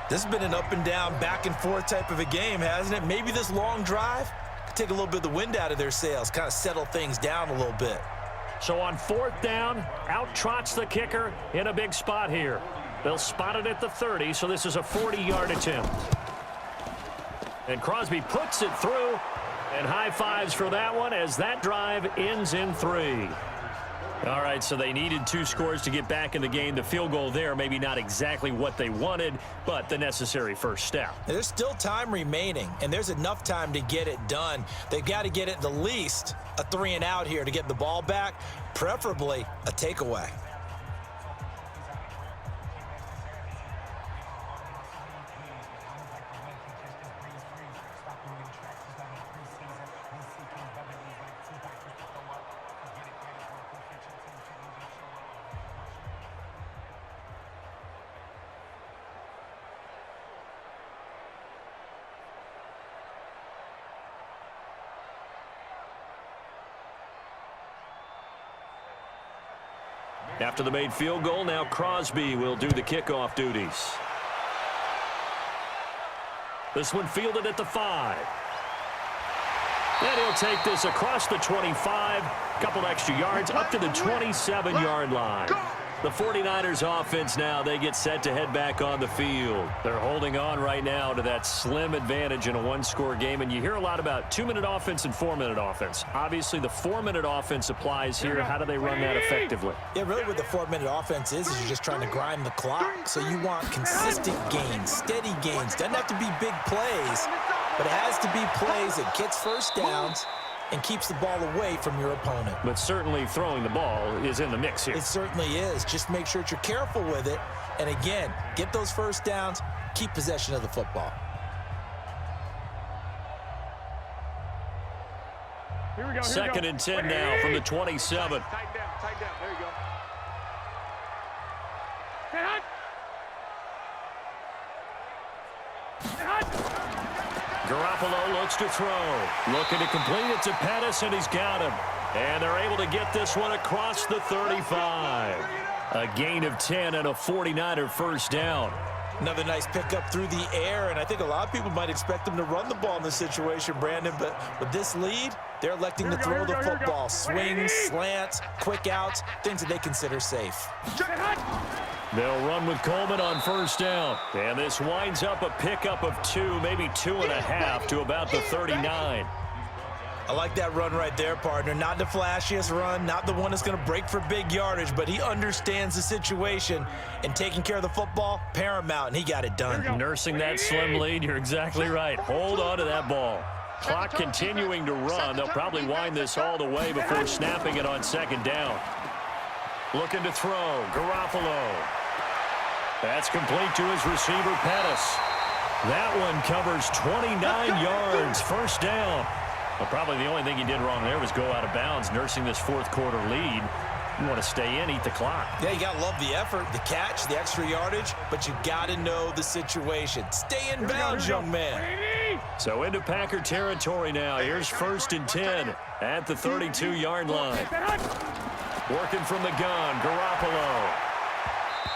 This has been an up and down, back and forth type of a game, hasn't it? Maybe this long drive could take a little bit of the wind out of their sails, kind of settle things down a little bit. So on 4th down, out trots the kicker in a big spot here. They'll spot it at the 30, so this is a 40-yard attempt. And Crosby puts it through. And high fives for that one as that drive ends in 3. All right, so they needed 2 scores to get back in the game. The field goal there, maybe not exactly what they wanted, but the necessary first step. There's still time remaining, and there's enough time to get it done. They've got to get it at the least a 3 and out here to get the ball back, preferably a takeaway. After the made field goal, now Crosby will do the kickoff duties. This one fielded at the 5. And he'll take this across the 25, couple extra yards up to the 27-yard line. The 49ers offense now, they get set to head back on the field. They're holding on right now to that slim advantage in a one-score game, and you hear a lot about 2-minute offense and 4-minute offense. Obviously, the 4-minute offense applies here. How do they run that effectively? Yeah, really what the 4-minute offense is you're just trying to grind the clock. So you want consistent gains, steady gains. Doesn't have to be big plays, but it has to be plays that gets first downs and keeps the ball away from your opponent. But certainly throwing the ball is in the mix here. It certainly is. Just make sure that you're careful with it. And again, get those first downs, keep possession of the football. Here we go. Second and 10 now from the 27. Tighten down. There you go. Hey, hot. Garoppolo looks to throw. Looking to complete it to Pettis, and he's got him. And they're able to get this one across the 35. A gain of 10 and a 49er first down. Another nice pickup through the air, and I think a lot of people might expect them to run the ball in this situation, Brandon, but with this lead, they're electing to throw the football. Swings, slants, quick outs, things that they consider safe. They'll run with Coleman on first down. And this winds up a pickup of 2, maybe 2.5 to about the 39. I like that run right there, partner. Not the flashiest run, not the one that's going to break for big yardage, but he understands the situation, and taking care of the football, paramount, and he got it done. Nursing that slim lead, you're exactly right. Hold on to that ball. Clock continuing to run. They'll probably wind this all the way before snapping it on second down. Looking to throw, Garoppolo. That's complete to his receiver, Pettis. That one covers 29 yards, first down. Well, probably the only thing he did wrong there was go out of bounds, nursing this fourth quarter lead. You want to stay in, eat the clock. Yeah, you got to love the effort, the catch, the extra yardage, but you got to know the situation. Stay in bounds, young man. So into Packer territory now. Here's first and 10 at the 32-yard line. Working from the gun, Garoppolo.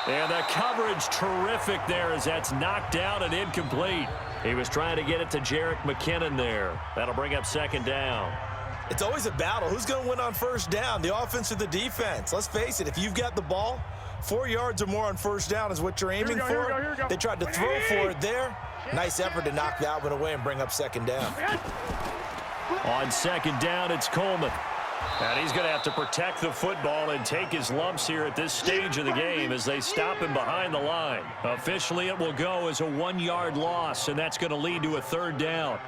And the coverage terrific there as that's knocked out and incomplete. He was trying to get it to Jerick McKinnon there. That'll bring up second down. It's always a battle. Who's going to win on first down, the offense or the defense? Let's face it, if you've got the ball, 4 yards or more on first down is what you're aiming for. They tried to throw for it there. Nice effort to knock that one away and bring up second down. On second down, it's Coleman. And he's going to have to protect the football and take his lumps here at this stage of the game as they stop him behind the line. Officially, it will go as a 1-yard loss, and that's going to lead to a third down.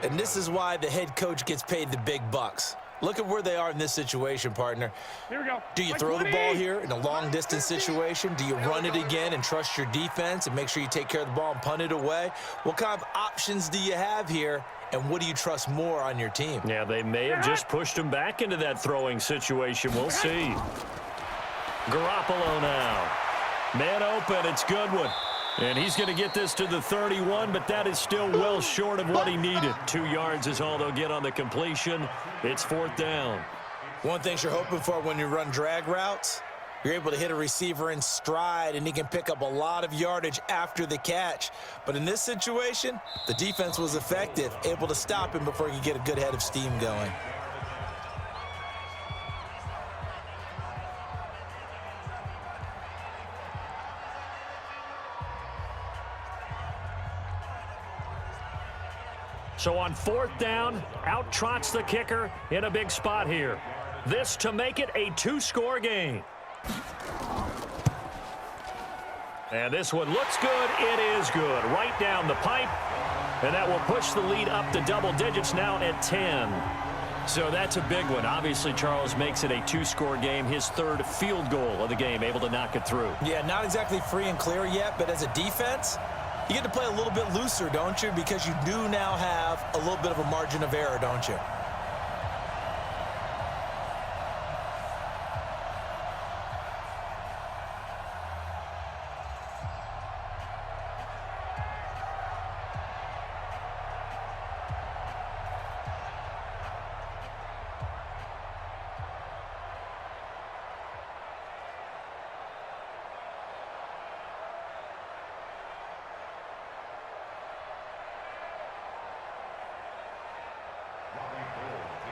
And this is why the head coach gets paid the big bucks. Look at where they are in this situation, partner. Here we go. Do you throw the ball here in a long-distance situation? Do you run it again and trust your defense and make sure you take care of the ball and punt it away? What kind of options do you have here, and what do you trust more on your team? Yeah, they may have just pushed him back into that throwing situation. We'll see. Garoppolo now. Man open, it's Goodwin. And he's going to get this to the 31, but that is still well short of what he needed. 2 yards is all they'll get on the completion. It's fourth down. One thing you're hoping for when you run drag routes, you're able to hit a receiver in stride, and he can pick up a lot of yardage after the catch. But in this situation, the defense was effective, able to stop him before he could get a good head of steam going. So on fourth down, out trots the kicker in a big spot here. This to make it a 2-score game. And this one looks good. It is good. Right down the pipe. And that will push the lead up to double digits now at 10. So that's a big one. Obviously, Charles makes it a 2-score game. His third field goal of the game, able to knock it through. Yeah, not exactly free and clear yet, but as a defense, you get to play a little bit looser, don't you? Because you do now have a little bit of a margin of error, don't you?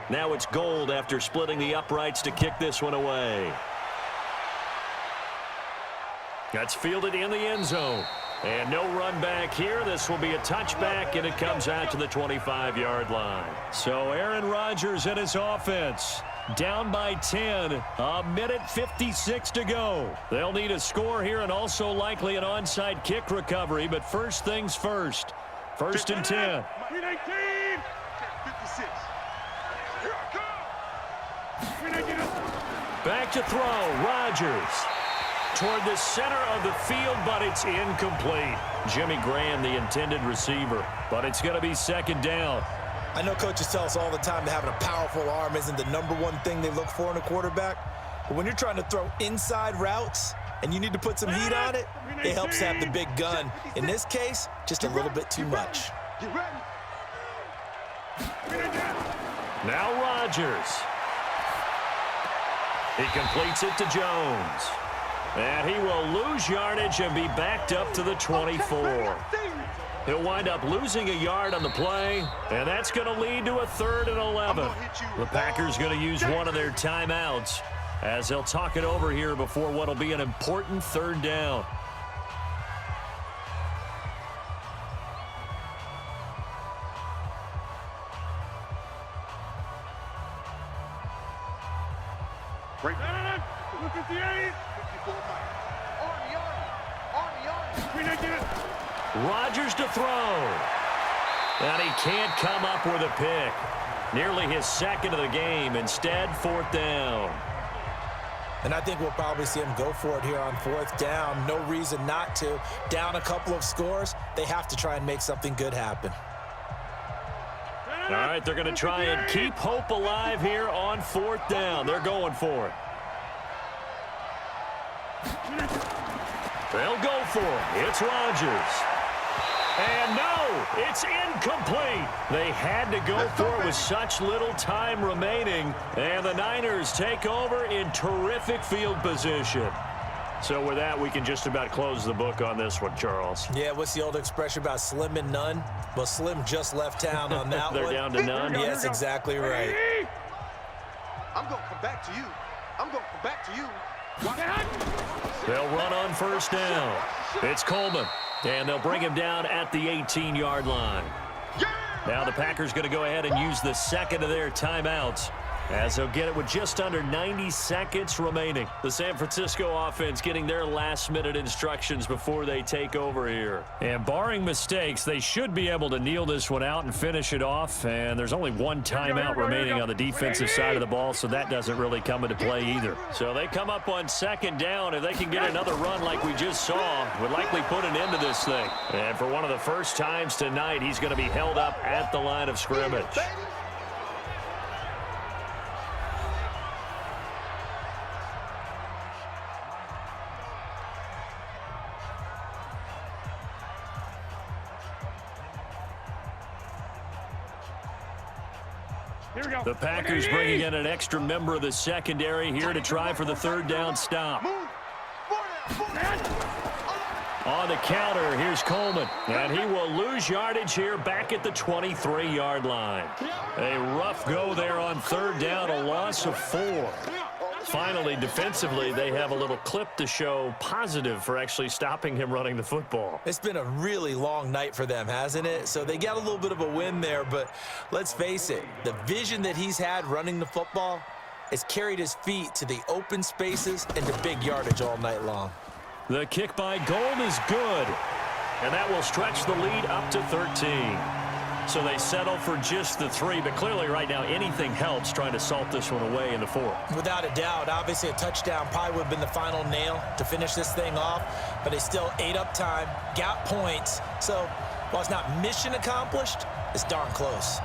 Now it's Gold after splitting the uprights to kick this one away. That's fielded in the end zone. And no run back here. This will be a touchback, and it comes out to the 25-yard line. So Aaron Rodgers and his offense down by 10. A minute 56 to go. They'll need a score here and also likely an onside kick recovery. But first things first. First and 10. 56. Here I come. Back to throw. Rodgers toward the center of the field, but it's incomplete. Jimmy Graham, the intended receiver, but it's going to be second down. I know coaches tell us all the time that having a powerful arm isn't the #1 thing they look for in a quarterback, but when you're trying to throw inside routes and you need to put some heat on it, it helps to have the big gun. In this case, just a little bit too much. Get ready. Now Rodgers. He completes it to Jones. And he will lose yardage and be backed up to the 24. He'll wind up losing a yard on the play, and that's going to lead to a 3rd and 11. The Packers going to use one of their timeouts as they'll talk it over here before what will be an important 3rd down. Break. 58. Rodgers to throw. And he can't come up with a pick. Nearly his 2nd of the game. Instead, 4th down. And I think we'll probably see him go for it here on 4th down. No reason not to. Down a couple of scores, they have to try and make something good happen. All right, they're going to try and keep hope alive here on 4th down. They're going for it. They'll go for it. It's Rodgers. And no, it's incomplete. They had to go for it with such little time remaining. And the Niners take over in terrific field position. So with that, we can just about close the book on this one, Charles. Yeah, what's the old expression about slim and none? Well, Slim just left town on that They're one. down to none? Yes, exactly right. I'm going to come back to you. I'm going to come back to you. They'll run on 1st down. It's Coleman. And they'll bring him down at the 18-yard line. Now the Packers going to go ahead and use the 2nd of their timeouts as they'll get it with just under 90 seconds remaining. The San Francisco offense getting their last-minute instructions before they take over here. And barring mistakes, they should be able to kneel this one out and finish it off. And there's only one timeout remaining on the defensive side of the ball, so that doesn't really come into play either. So they come up on 2nd down. If they can get another run like we just saw, would likely put an end to this thing. And for one of the first times tonight, he's going to be held up at the line of scrimmage. The Packers bringing in an extra member of the secondary here to try for the 3rd down stop. On the counter, here's Coleman. And he will lose yardage here back at the 23-yard line. A rough go there on 3rd down, a loss of 4. Finally, defensively, they have a little clip to show positive for actually stopping him running the football. It's been a really long night for them, hasn't it? So they got a little bit of a win there, but let's face it, the vision that he's had running the football has carried his feet to the open spaces and to big yardage all night long. The kick by Gold is good, and that will stretch the lead up to 13. So they settle for just the 3, but clearly right now anything helps trying to salt this one away in the 4th. Without a doubt, obviously a touchdown probably would have been the final nail to finish this thing off, but they still ate up time, got points. So while it's not mission accomplished, it's darn close.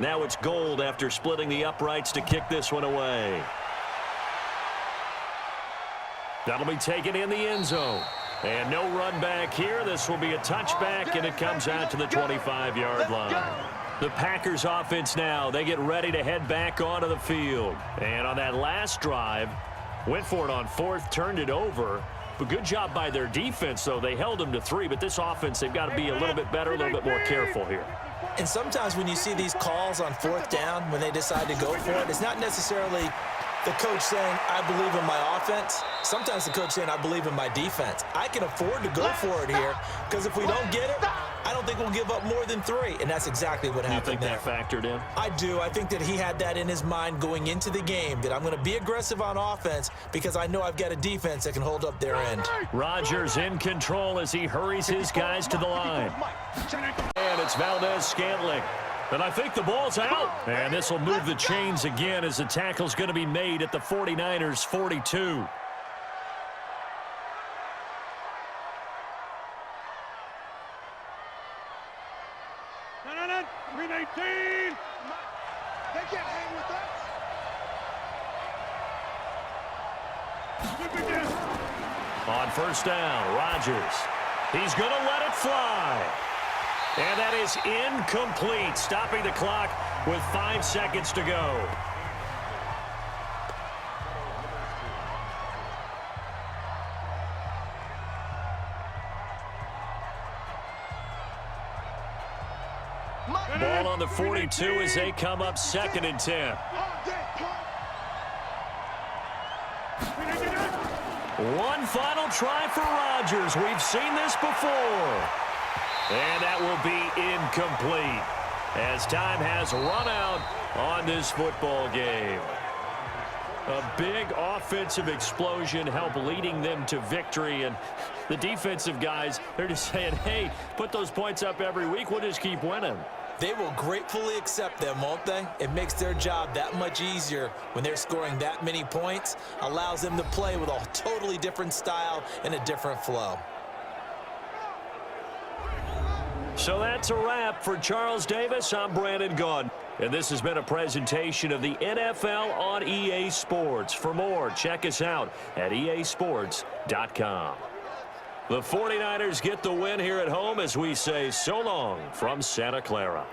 Now it's Gold after splitting the uprights to kick this one away. That'll be taken in the end zone. And no run back here. This will be a touchback, and it comes out to the 25-yard line. The Packers offense now, they get ready to head back onto the field. And on that last drive, went for it on fourth, turned it over. But good job by their defense, though. They held them to 3, but this offense, they've got to be a little bit better, a little bit more careful here. And sometimes when you see these calls on fourth down, when they decide to go for it, it's not necessarily the coach saying, I believe in my offense. Sometimes the coach saying, I believe in my defense. I can afford to go for it here because if we don't get it, I don't think we'll give up more than 3. And that's exactly what happened there. You think that factored in? I do. I think that he had that in his mind going into the game, that I'm going to be aggressive on offense because I know I've got a defense that can hold up their end. Rodgers in control as he hurries his guys to the line. And it's Valdez-Scantling. And I think the ball's out. And this will move the chains again as the tackle's going to be made at the 49ers' 42. No, 319. They can't hang with us. On first down, Rodgers. He's going to let it fly. And that is incomplete, stopping the clock with 5 seconds to go. Ball on the 42 as they come up 2nd and 10. One final try for Rodgers. We've seen this before. And that will be incomplete as time has run out on this football game. A big offensive explosion helped leading them to victory. And the defensive guys, they're just saying, hey, put those points up every week. We'll just keep winning. They will gratefully accept them, won't they? It makes their job that much easier when they're scoring that many points. Allows them to play with a totally different style and a different flow. So that's a wrap for Charles Davis. I'm Brandon Gaudin. And this has been a presentation of the NFL on EA Sports. For more, check us out at easports.com. The 49ers get the win here at home as we say so long from Santa Clara.